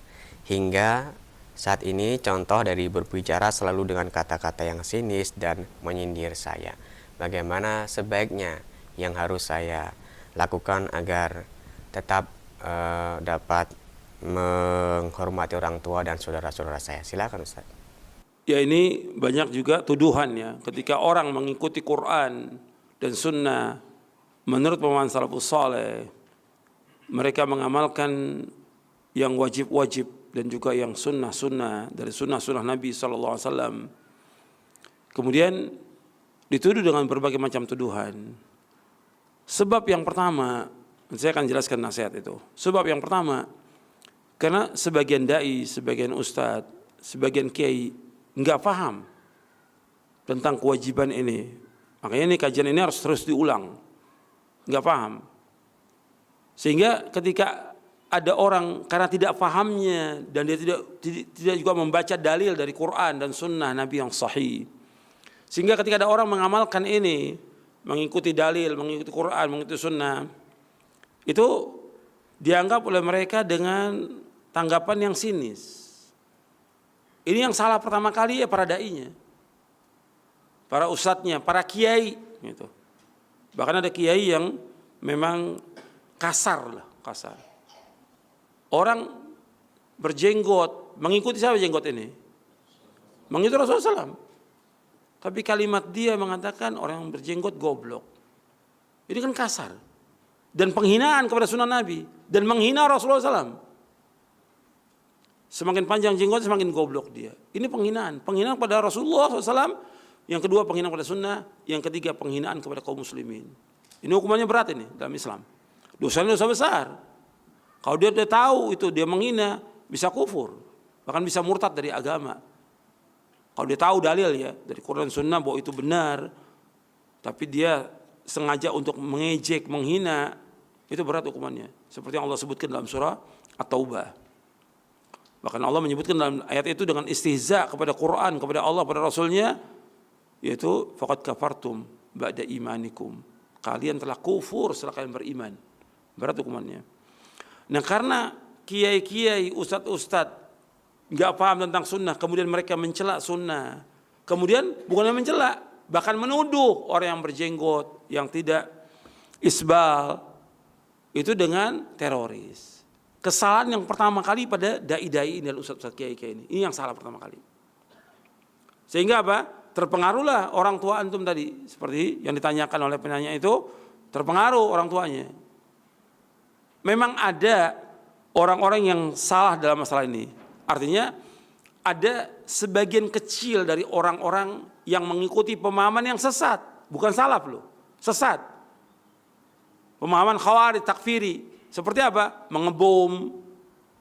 Hingga saat ini contoh dari berbicara selalu dengan kata-kata yang sinis dan menyindir saya. Bagaimana sebaiknya yang harus saya lakukan agar tetap dapat menghormati orang tua dan saudara-saudara saya? Silakan Ustaz. Ya, ini banyak juga tuduhan ya, ketika orang mengikuti Quran dan Sunnah menurut pemahaman salafus saleh, mereka mengamalkan yang wajib-wajib dan juga yang sunnah-sunnah dari sunnah-sunnah Nabi SAW. Kemudian dituduh dengan berbagai macam tuduhan. Sebab yang pertama, saya akan jelaskan nasihat itu. Sebab yang pertama, karena sebagian dai, sebagian ustadz, sebagian kiai nggak paham tentang kewajiban ini. Makanya ini kajian ini harus terus diulang. Nggak paham. Sehingga ketika ada orang karena tidak pahamnya dan dia tidak juga membaca dalil dari Quran dan Sunnah Nabi yang sahih. Sehingga ketika ada orang mengamalkan ini, mengikuti dalil, mengikuti Quran, mengikuti Sunnah, itu dianggap oleh mereka dengan tanggapan yang sinis. Ini yang salah pertama kali ya para dai-nya, para ustadznya, para kiai gitu. Bahkan ada kiai yang memang kasar lah, kasar. Orang berjenggot, mengikuti siapa jenggot ini? Mengikuti Rasulullah SAW. Tapi kalimat dia mengatakan orang yang berjenggot goblok. Ini kan kasar. Dan penghinaan kepada sunnah Nabi. Dan menghina Rasulullah SAW. Semakin panjang jenggot semakin goblok dia. Ini penghinaan. Penghinaan kepada Rasulullah SAW. Yang kedua penghinaan kepada sunnah. Yang ketiga penghinaan kepada kaum muslimin. Ini hukumannya berat ini dalam Islam. Dosanya dosa besar. Kalau dia sudah tahu itu dia menghina, bisa kufur. Bahkan bisa murtad dari agama. Kalau dia tahu dalil ya dari Quran Sunnah bahwa itu benar, tapi dia sengaja untuk mengejek, menghina, itu berat hukumannya. Seperti yang Allah sebutkan dalam surah At-Taubah. Bahkan Allah menyebutkan dalam ayat itu dengan istihza kepada Quran, kepada Allah, kepada Rasulnya, yaitu faqad kafartum ba'da imanikum. Kalian telah kufur setelah kalian beriman. Berat hukumannya. Nah karena kiai-kiai, ustadz-ustadz nggak paham tentang sunnah, kemudian mereka mencela sunnah, kemudian bukannya mencela, bahkan menuduh orang yang berjenggot, yang tidak isbal, itu dengan teroris. Kesalahan yang pertama kali pada dai-dai ini, ustadz-ustadz kiai-kiai ini yang salah pertama kali. Sehingga apa? Terpengaruhlah orang tua antum tadi, seperti yang ditanyakan oleh penanya itu, terpengaruh orang tuanya. Memang ada orang-orang yang salah dalam masalah ini. Artinya ada sebagian kecil dari orang-orang yang mengikuti pemahaman yang sesat, bukan salaf loh, sesat. Pemahaman khawarij, takfiri. Seperti apa? Mengebom,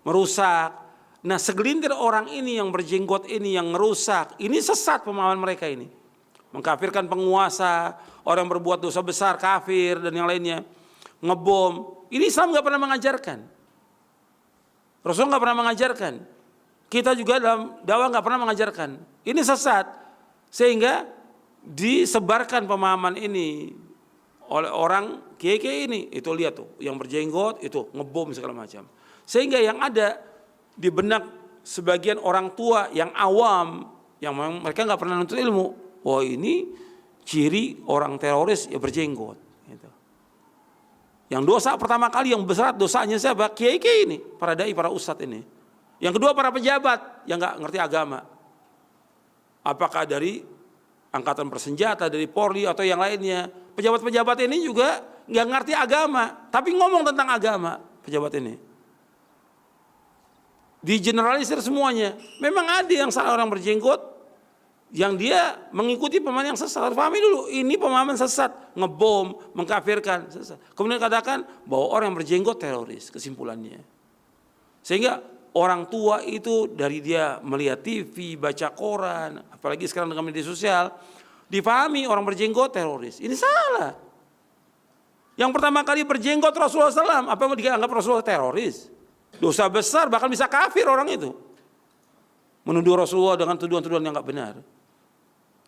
merusak. Nah segelintir orang ini yang berjenggot ini yang merusak, ini sesat pemahaman mereka ini. Mengkafirkan penguasa, orang yang berbuat dosa besar, kafir dan yang lainnya. Ngebom. Ini Islam gak pernah mengajarkan. Rasul gak pernah mengajarkan. Kita juga dalam dakwah gak pernah mengajarkan. Ini sesat. Sehingga disebarkan pemahaman ini oleh orang kiai-kiai ini. Itu lihat tuh, yang berjenggot itu ngebom segala macam. Sehingga yang ada di benak sebagian orang tua yang awam, yang mereka gak pernah nuntut ilmu. Wah ini ciri orang teroris ya berjenggot. Gitu. Yang dosa pertama kali yang besar dosanya siapa? Kiai-kiai ini, para dai, para ustadz ini. Yang kedua para pejabat yang nggak ngerti agama. apakah dari angkatan bersenjata, dari Polri atau yang lainnya. Pejabat-pejabat ini juga nggak ngerti agama, tapi ngomong tentang agama pejabat ini. Digeneralisir semuanya. Memang ada yang salah orang berjenggot, yang dia mengikuti pemahaman yang sesat. Harus pahami dulu, ini pemahaman sesat, ngebom, mengkafirkan, sesat. Kemudian katakan bahwa orang yang berjenggot teroris, kesimpulannya. Sehingga orang tua itu dari dia melihat TV, baca koran, apalagi sekarang dengan media sosial, dipahami orang berjenggot teroris. Ini salah. Yang pertama kali berjenggot Rasulullah SAW, apa yang dianggap Rasulullah teroris? Dosa besar, bahkan bisa kafir orang itu. Menuduh Rasulullah dengan tuduhan-tuduhan yang nggak benar.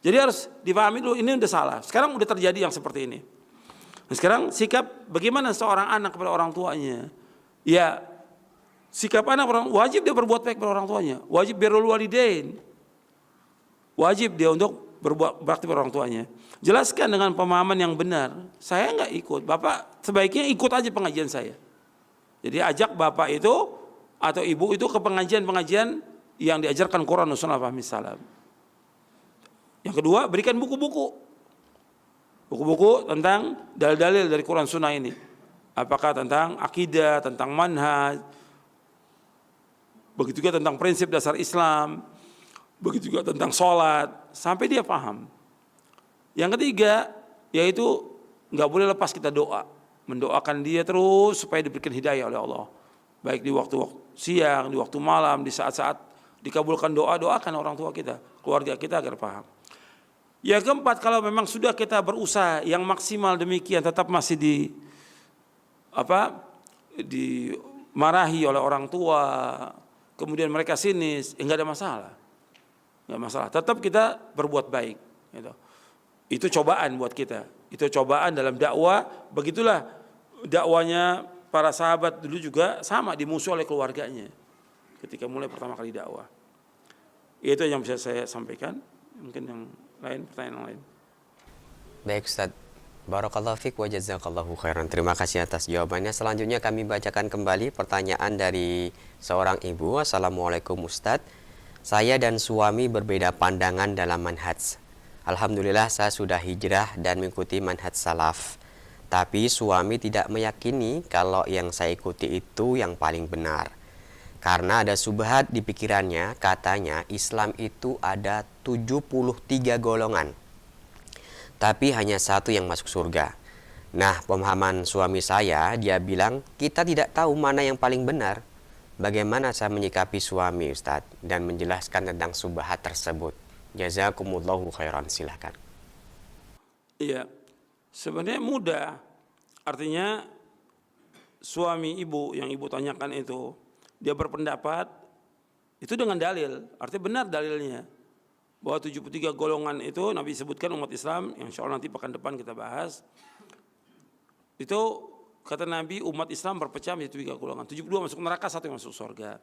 Jadi harus dipahami dulu, ini udah salah. Sekarang udah terjadi yang seperti ini. Nah, sekarang sikap bagaimana seorang anak kepada orang tuanya? Ya, sikap anak wajib dia berbuat baik kepada orang tuanya. Wajib birrul walidain. Wajib dia untuk berbuat bakti pada orang tuanya. Jelaskan dengan pemahaman yang benar. Saya nggak ikut. Bapak sebaiknya ikut aja pengajian saya. Jadi ajak bapak itu atau ibu itu ke pengajian-pengajian yang diajarkan Quran dan Sunnah fahmi salam. Yang kedua, berikan buku-buku. Buku-buku tentang dalil-dalil dari Quran Sunnah ini. Apakah tentang akidah, tentang manhaj, begitu juga tentang prinsip dasar Islam, begitu juga tentang sholat, sampai dia paham. Yang ketiga, yaitu nggak boleh lepas kita doa. Mendoakan dia terus supaya diberikan hidayah oleh Allah. Baik di waktu siang, di waktu malam, di saat-saat dikabulkan doa, doakan orang tua kita, keluarga kita agar paham. Yang keempat, kalau memang sudah kita berusaha yang maksimal demikian tetap masih dimarahi oleh orang tua, kemudian mereka sinis, enggak ada masalah. Enggak masalah. Tetap kita berbuat baik, gitu. Itu cobaan buat kita. Itu cobaan dalam dakwah. Begitulah dakwanya para sahabat dulu juga sama, dimusuhi oleh keluarganya ketika mulai pertama kali dakwah. Itu yang bisa saya sampaikan. Mungkin yang lain, pertanyaan lain. Baik Ustaz, barakallahu fiik wa jazakallahu khairan. Terima kasih atas jawabannya. Selanjutnya kami bacakan kembali pertanyaan dari seorang ibu. Assalamualaikum Ustaz, saya dan suami berbeda pandangan dalam manhaj. Alhamdulillah saya sudah hijrah dan mengikuti manhaj salaf. Tapi suami tidak meyakini kalau yang saya ikuti itu yang paling benar. Karena ada subhat di pikirannya, katanya Islam itu ada 73 golongan. Tapi hanya satu yang masuk surga. Nah, pemahaman suami saya, dia bilang kita tidak tahu mana yang paling benar. Bagaimana saya menyikapi suami Ustadz dan menjelaskan tentang subhat tersebut? Jazakumullahu khairan, silakan. Iya, sebenarnya mudah. Artinya suami ibu yang ibu tanyakan itu, dia berpendapat itu dengan dalil, artinya benar dalilnya. Bahwa 73 golongan itu Nabi sebutkan umat Islam, yang insya Allah nanti pekan depan kita bahas. Itu kata Nabi umat Islam berpecah menjadi 3 golongan. 72 masuk neraka, 1 yang masuk surga.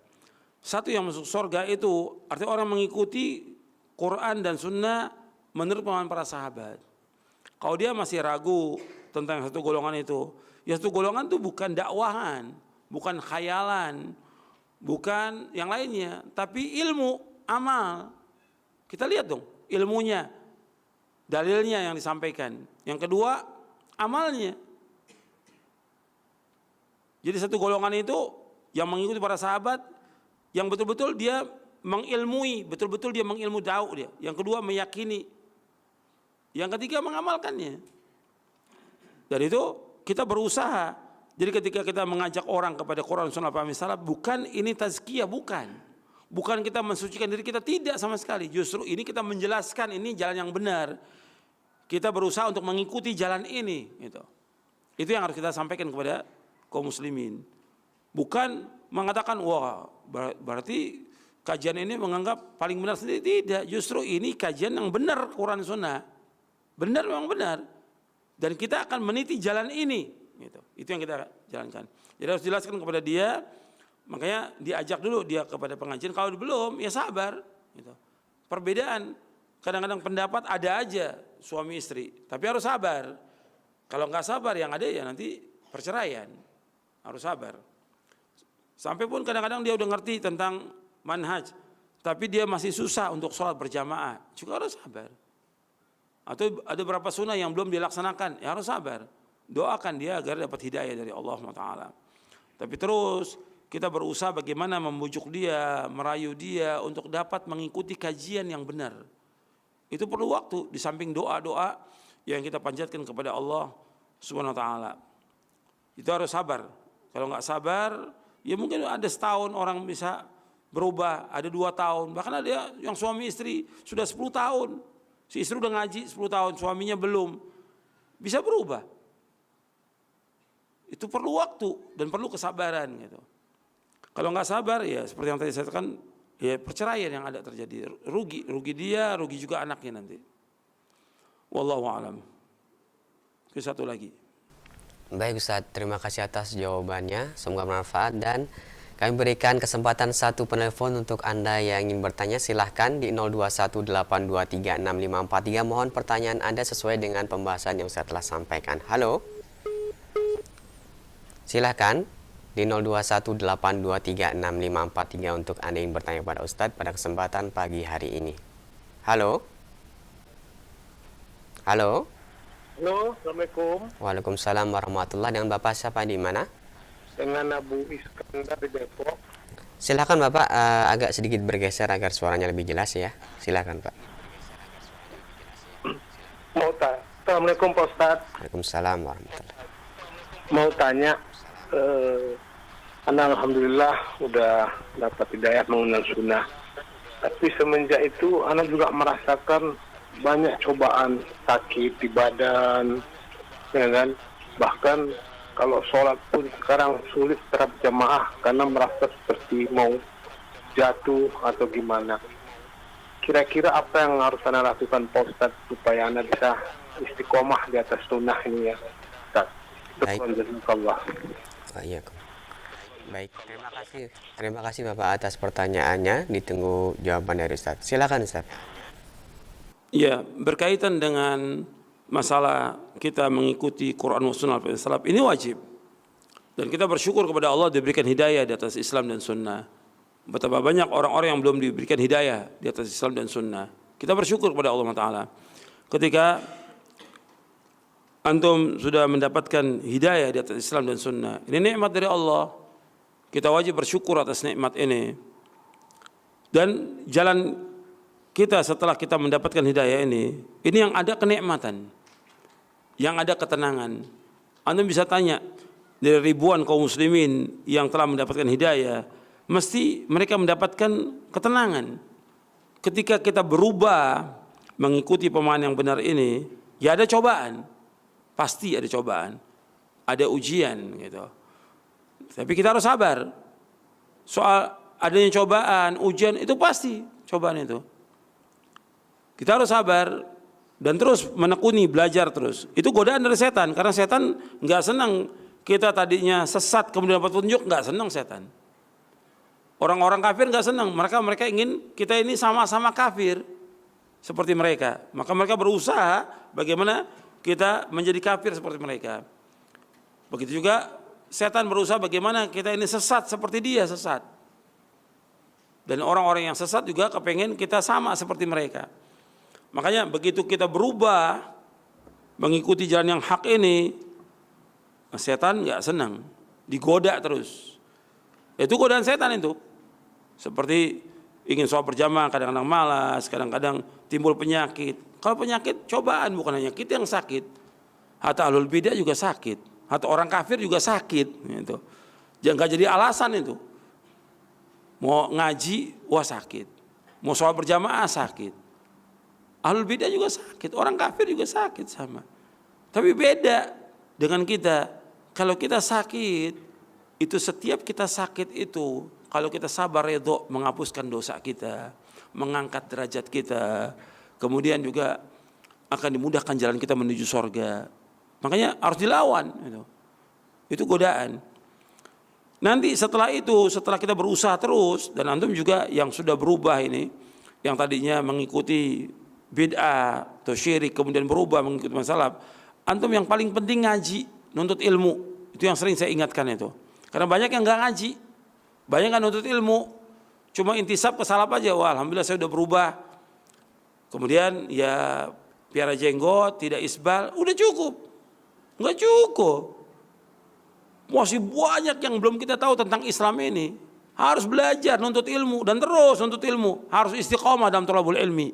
1 yang masuk surga itu artinya orang mengikuti Quran dan Sunnah menurut pemahaman para sahabat. Kalau dia masih ragu tentang 1 golongan itu, ya 1 golongan itu bukan dakwahan, bukan khayalan, bukan yang lainnya, tapi ilmu, amal. Kita lihat dong ilmunya, dalilnya yang disampaikan. Yang kedua, amalnya. Jadi 1 golongan itu yang mengikuti para sahabat, yang betul-betul dia mengilmui, betul-betul dia mengilmu dakwah dia. Yang kedua meyakini. Yang ketiga mengamalkannya. Dan itu kita berusaha. Jadi ketika kita mengajak orang kepada Quran Sunnah Fahmi Salaf, bukan ini tazkiyah, bukan. Bukan kita mensucikan diri kita, tidak sama sekali. Justru ini kita menjelaskan ini jalan yang benar. Kita berusaha untuk mengikuti jalan ini. Gitu. Itu yang harus kita sampaikan kepada kaum muslimin. Bukan mengatakan, wah berarti kajian ini menganggap paling benar sendiri. Tidak, justru ini kajian yang benar Quran Sunnah. Benar memang benar. Dan kita akan meniti jalan ini. Gitu. Itu yang kita jalankan. Jadi harus jelaskan kepada dia. Makanya diajak dulu dia kepada pengajian. Kalau belum, ya sabar. Gitu. Perbedaan. Kadang-kadang pendapat ada aja suami istri. Tapi harus sabar. Kalau nggak sabar yang ada ya nanti perceraian. Harus sabar. Sampai pun kadang-kadang dia udah ngerti tentang manhaj. tapi dia masih susah untuk sholat berjamaah, juga harus sabar. Atau ada beberapa sunnah yang belum dilaksanakan, ya harus sabar. Doakan dia agar dapat hidayah dari Allah SWT. Tapi terus kita berusaha bagaimana membujuk dia, merayu dia untuk dapat mengikuti kajian yang benar. Itu perlu waktu, di samping doa-doa yang kita panjatkan kepada Allah Subhanahu wa taala. Itu harus sabar. Kalau nggak sabar, ya mungkin ada setahun orang bisa berubah, ada 2 tahun, bahkan ada yang suami istri sudah 10 tahun. Si istri udah ngaji 10 tahun, suaminya belum. Bisa berubah. Itu perlu waktu dan perlu kesabaran gitu. Kalau nggak sabar ya seperti yang tadi saya katakan, ya perceraian yang ada terjadi. Rugi dia, rugi juga anaknya nanti. Wallahu a'lam. Satu lagi. Baik Ustadz, terima kasih atas jawabannya. Semoga bermanfaat dan kami berikan kesempatan satu penelpon untuk Anda yang ingin bertanya. Silahkan di 0218236543. Mohon pertanyaan Anda sesuai dengan pembahasan yang saya telah sampaikan. Halo. Silahkan di 0218236543 untuk Anda yang bertanya kepada Ustadz pada kesempatan pagi hari ini. Halo. Halo. Halo, Assalamualaikum. Waalaikumsalam warahmatullahi. Dengan Bapak siapa di mana? Dengan Abu Iskandar di Depok. Silakan Bapak, agak sedikit bergeser agar suaranya lebih jelas ya. Silakan Pak. Assalamualaikum Pak Ustadz. Waalaikumsalam warahmatullahi. Mau tanya, Anda alhamdulillah udah dapat hidayah mengenal sunnah. Tapi semenjak itu Anda juga merasakan banyak cobaan, sakit di badan, ya kan? Bahkan kalau sholat pun sekarang sulit terhadap jamaah karena merasa seperti mau jatuh atau gimana. Kira-kira apa yang harus Anda lakukan Pak Ustadz supaya Anda bisa istiqomah di atas sunnah ini ya Ustadz? Baik. Jazakallah. Baik, terima kasih Bapak atas pertanyaannya. Ditunggu jawaban dari Ustadz. Silakan Ustadz. Ya, berkaitan dengan masalah kita mengikuti Quran wa Sunnah salaf ini wajib. Dan kita bersyukur kepada Allah diberikan hidayah di atas Islam dan Sunnah. Betapa banyak orang-orang yang belum diberikan hidayah di atas Islam dan Sunnah. Kita bersyukur kepada Allah Ta'ala. Ketika antum sudah mendapatkan hidayah di atas Islam dan Sunnah, ini nikmat dari Allah. Kita wajib bersyukur atas nikmat ini. Dan jalan kita setelah kita mendapatkan hidayah ini yang ada kenikmatan, yang ada ketenangan. Anda bisa tanya dari ribuan kaum muslimin yang telah mendapatkan hidayah, mesti mereka mendapatkan ketenangan. Ketika kita berubah mengikuti pemahaman yang benar ini, ya ada cobaan, pasti ada cobaan, ada ujian gitu. Tapi kita harus sabar. Soal adanya cobaan, ujian itu pasti cobaan itu. Kita harus sabar dan terus menekuni, belajar terus. Itu godaan dari setan, karena setan nggak senang kita tadinya sesat kemudian dapat petunjuk, nggak senang setan. Orang-orang kafir nggak senang, mereka ingin kita ini sama-sama kafir seperti mereka. Maka mereka berusaha bagaimana kita menjadi kafir seperti mereka. Begitu juga setan berusaha bagaimana kita ini sesat seperti dia sesat. Dan orang-orang yang sesat juga kepengen kita sama seperti mereka. Makanya begitu kita berubah mengikuti jalan yang hak ini, setan nggak senang, digoda terus. Itu godaan setan itu. Seperti ingin sholat berjamaah, kadang-kadang malas, kadang-kadang timbul penyakit. Kalau penyakit cobaan, bukan hanya kita yang sakit. Hatta ahlul bidah juga sakit. Hatta orang kafir juga sakit. Gitu. Jangan jadi alasan itu. Mau ngaji, wah sakit. Mau sholat berjamaah sakit. Ahlul bidah juga sakit, orang kafir juga sakit sama. Tapi beda dengan kita. Kalau kita sakit, itu setiap kita sakit itu, kalau kita sabar redho menghapuskan dosa kita, mengangkat derajat kita, kemudian juga akan dimudahkan jalan kita menuju sorga. Makanya harus dilawan. Itu godaan. Nanti setelah itu, setelah kita berusaha terus, dan antum juga yang sudah berubah ini, yang tadinya mengikuti bid'ah atau syirik kemudian berubah mengikuti masalah, antum yang paling penting ngaji, nuntut ilmu. Itu yang sering saya ingatkan itu. Karena banyak yang nggak ngaji, banyak yang nuntut ilmu, cuma intisab ke salaf aja, wah alhamdulillah saya udah berubah. Kemudian ya piara jenggot, tidak isbal, udah cukup. Enggak cukup. Masih banyak yang belum kita tahu tentang Islam ini. Harus belajar, nuntut ilmu, dan terus nuntut ilmu. Harus istiqomah dalam thalabul ilmi.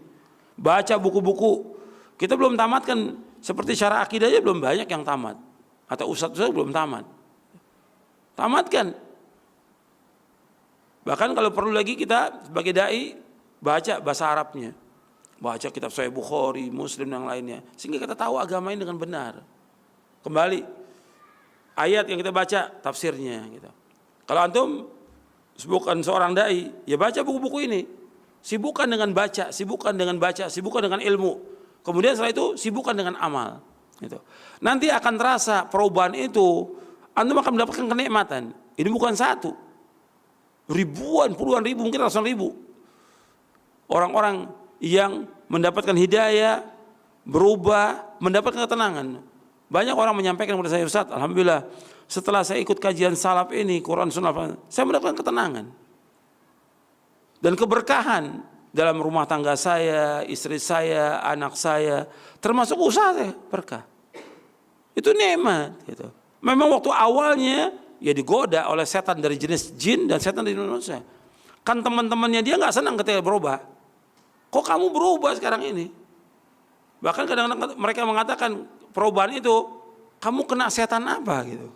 Baca buku-buku. Kita belum tamatkan, seperti syarah akidahnya belum banyak yang tamat. Atau ustadz belum tamat. Tamatkan. Bahkan kalau perlu lagi kita sebagai dai baca bahasa Arabnya. Baca kitab Sahih Bukhari, Muslim dan lainnya. Sehingga kita tahu agama ini dengan benar. Kembali, ayat yang kita baca, tafsirnya. Gitu. Kalau antum bukan seorang dai, ya baca buku-buku ini. Sibukkan dengan baca, sibukkan dengan baca, sibukkan dengan ilmu. Kemudian setelah itu sibukkan dengan amal. Gitu. Nanti akan terasa perubahan itu, antum akan mendapatkan kenikmatan. Ini bukan satu, ribuan, puluhan ribu, mungkin ratusan ribu orang-orang yang mendapatkan hidayah, berubah, mendapatkan ketenangan. Banyak orang menyampaikan kepada saya, Ustaz, alhamdulillah setelah saya ikut kajian salaf ini, Quran Sunnah, saya mendapatkan ketenangan dan keberkahan dalam rumah tangga saya, istri saya, anak saya, termasuk usaha saya, berkah. Itu nikmat. Gitu. Memang waktu awalnya ya digoda oleh setan dari jenis jin dan setan dari manusia. Kan teman-temannya dia nggak senang ketika berubah. Kok kamu berubah sekarang ini? Bahkan kadang-kadang mereka mengatakan perubahan itu kamu kena setan apa gitu.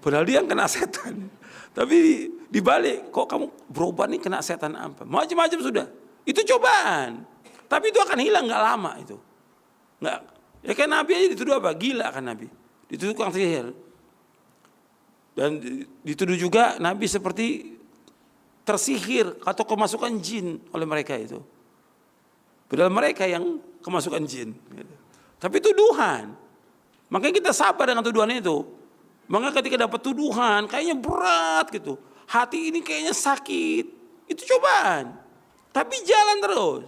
Padahal dia yang kena setan. Tapi dibalik, kok kamu berubah nih kena setan apa? Macam-macam sudah. Itu cobaan. Tapi itu akan hilang nggak lama itu. Nggak. Ya kan Nabi aja dituduh apa? Gila kan Nabi. Dituduh tukang sihir. Dan dituduh juga Nabi seperti tersihir atau kemasukan jin oleh mereka itu. Padahal mereka yang kemasukan jin. Tapi tuduhan. Makanya kita sabar dengan tuduhan itu. Maka ketika dapat tuduhan kayaknya berat gitu. Hati ini kayaknya sakit. Itu cobaan. Tapi jalan terus.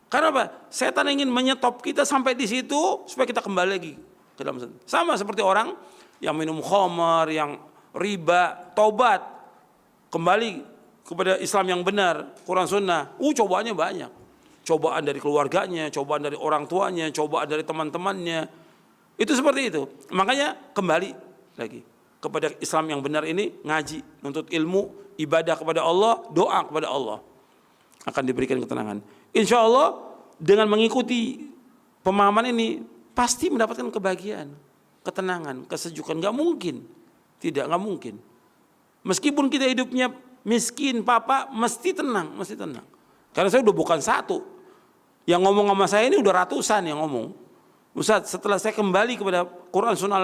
Karena apa? Setan ingin menyetop kita sampai di situ supaya kita kembali lagi ke dalam setan. Sama seperti orang yang minum khamar, yang riba, tobat, kembali kepada Islam yang benar, Quran Sunnah. Cobaannya banyak. Cobaan dari keluarganya, cobaan dari orang tuanya, cobaan dari teman-temannya. Itu seperti itu. Makanya kembali lagi kepada Islam yang benar ini, ngaji, nuntut ilmu, ibadah kepada Allah, doa kepada Allah. Akan diberikan ketenangan. Insya Allah dengan mengikuti pemahaman ini pasti mendapatkan kebahagiaan, ketenangan, kesejukan. Gak mungkin, tidak, gak mungkin. Meskipun kita hidupnya miskin, papa, mesti tenang, mesti tenang. Karena saya udah bukan satu. Yang ngomong sama saya ini udah ratusan yang ngomong. Ustaz, setelah saya kembali kepada Quran Sunnah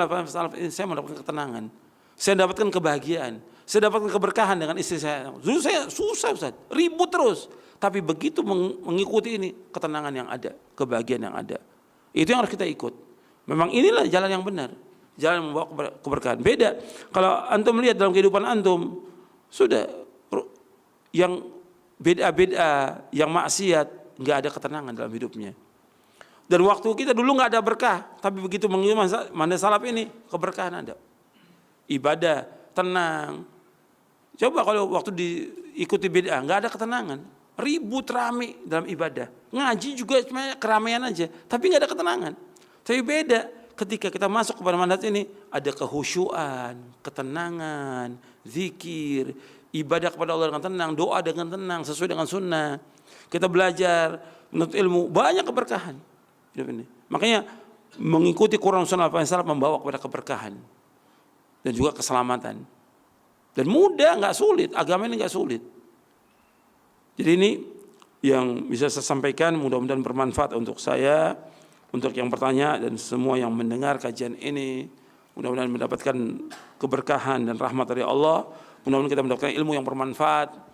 saya mendapatkan ketenangan. Saya mendapatkan kebahagiaan. Saya dapatkan keberkahan dengan istri saya. Dulu saya susah Ustaz, ribut terus. Tapi begitu mengikuti ini, ketenangan yang ada, kebahagiaan yang ada. Itu yang harus kita ikut. Memang inilah jalan yang benar. Jalan yang membawa keberkahan. Beda. Kalau antum melihat dalam kehidupan antum, sudah yang beda-beda, yang maksiat, nggak ada ketenangan dalam hidupnya. Dan waktu kita dulu nggak ada berkah, tapi begitu mengikuti manhaj salaf ini, keberkahan ada. Ibadah, tenang. Coba kalau waktu diikuti bid'ah, nggak ada ketenangan. Ribut rame dalam ibadah. Ngaji juga cuma keramaian aja, tapi nggak ada ketenangan. Tapi beda ketika kita masuk kepada manhaj ini, ada kehusyuan, ketenangan, zikir, ibadah kepada Allah dengan tenang, doa dengan tenang, sesuai dengan sunnah. Kita belajar, menuntut ilmu, banyak keberkahan hidup ini. Makanya mengikuti Quran Sunnah Salaf membawa kepada keberkahan dan juga keselamatan. Dan mudah, nggak sulit. Agama ini nggak sulit. Jadi ini yang bisa saya sampaikan, mudah-mudahan bermanfaat untuk saya, untuk yang bertanya dan semua yang mendengar kajian ini. Mudah-mudahan mendapatkan keberkahan dan rahmat dari Allah. Mudah-mudahan kita mendapatkan ilmu yang bermanfaat.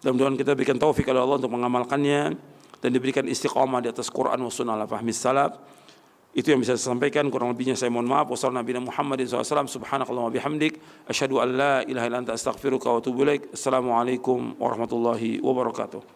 Dan mudah-mudahan kita berikan taufik oleh Allah untuk mengamalkannya dan diberikan istiqamah di atas Quran wa sunnah ala fahmi salaf. Itu yang bisa saya sampaikan, kurang lebihnya saya mohon maaf. Wassalamualaikum warahmatullahi wabarakatuh. Subhanakallahumma bihamdik asyhadu an la ilaha illa anta astaghfiruka wa atubu ilaik. Assalamualaikum warahmatullahi wabarakatuh.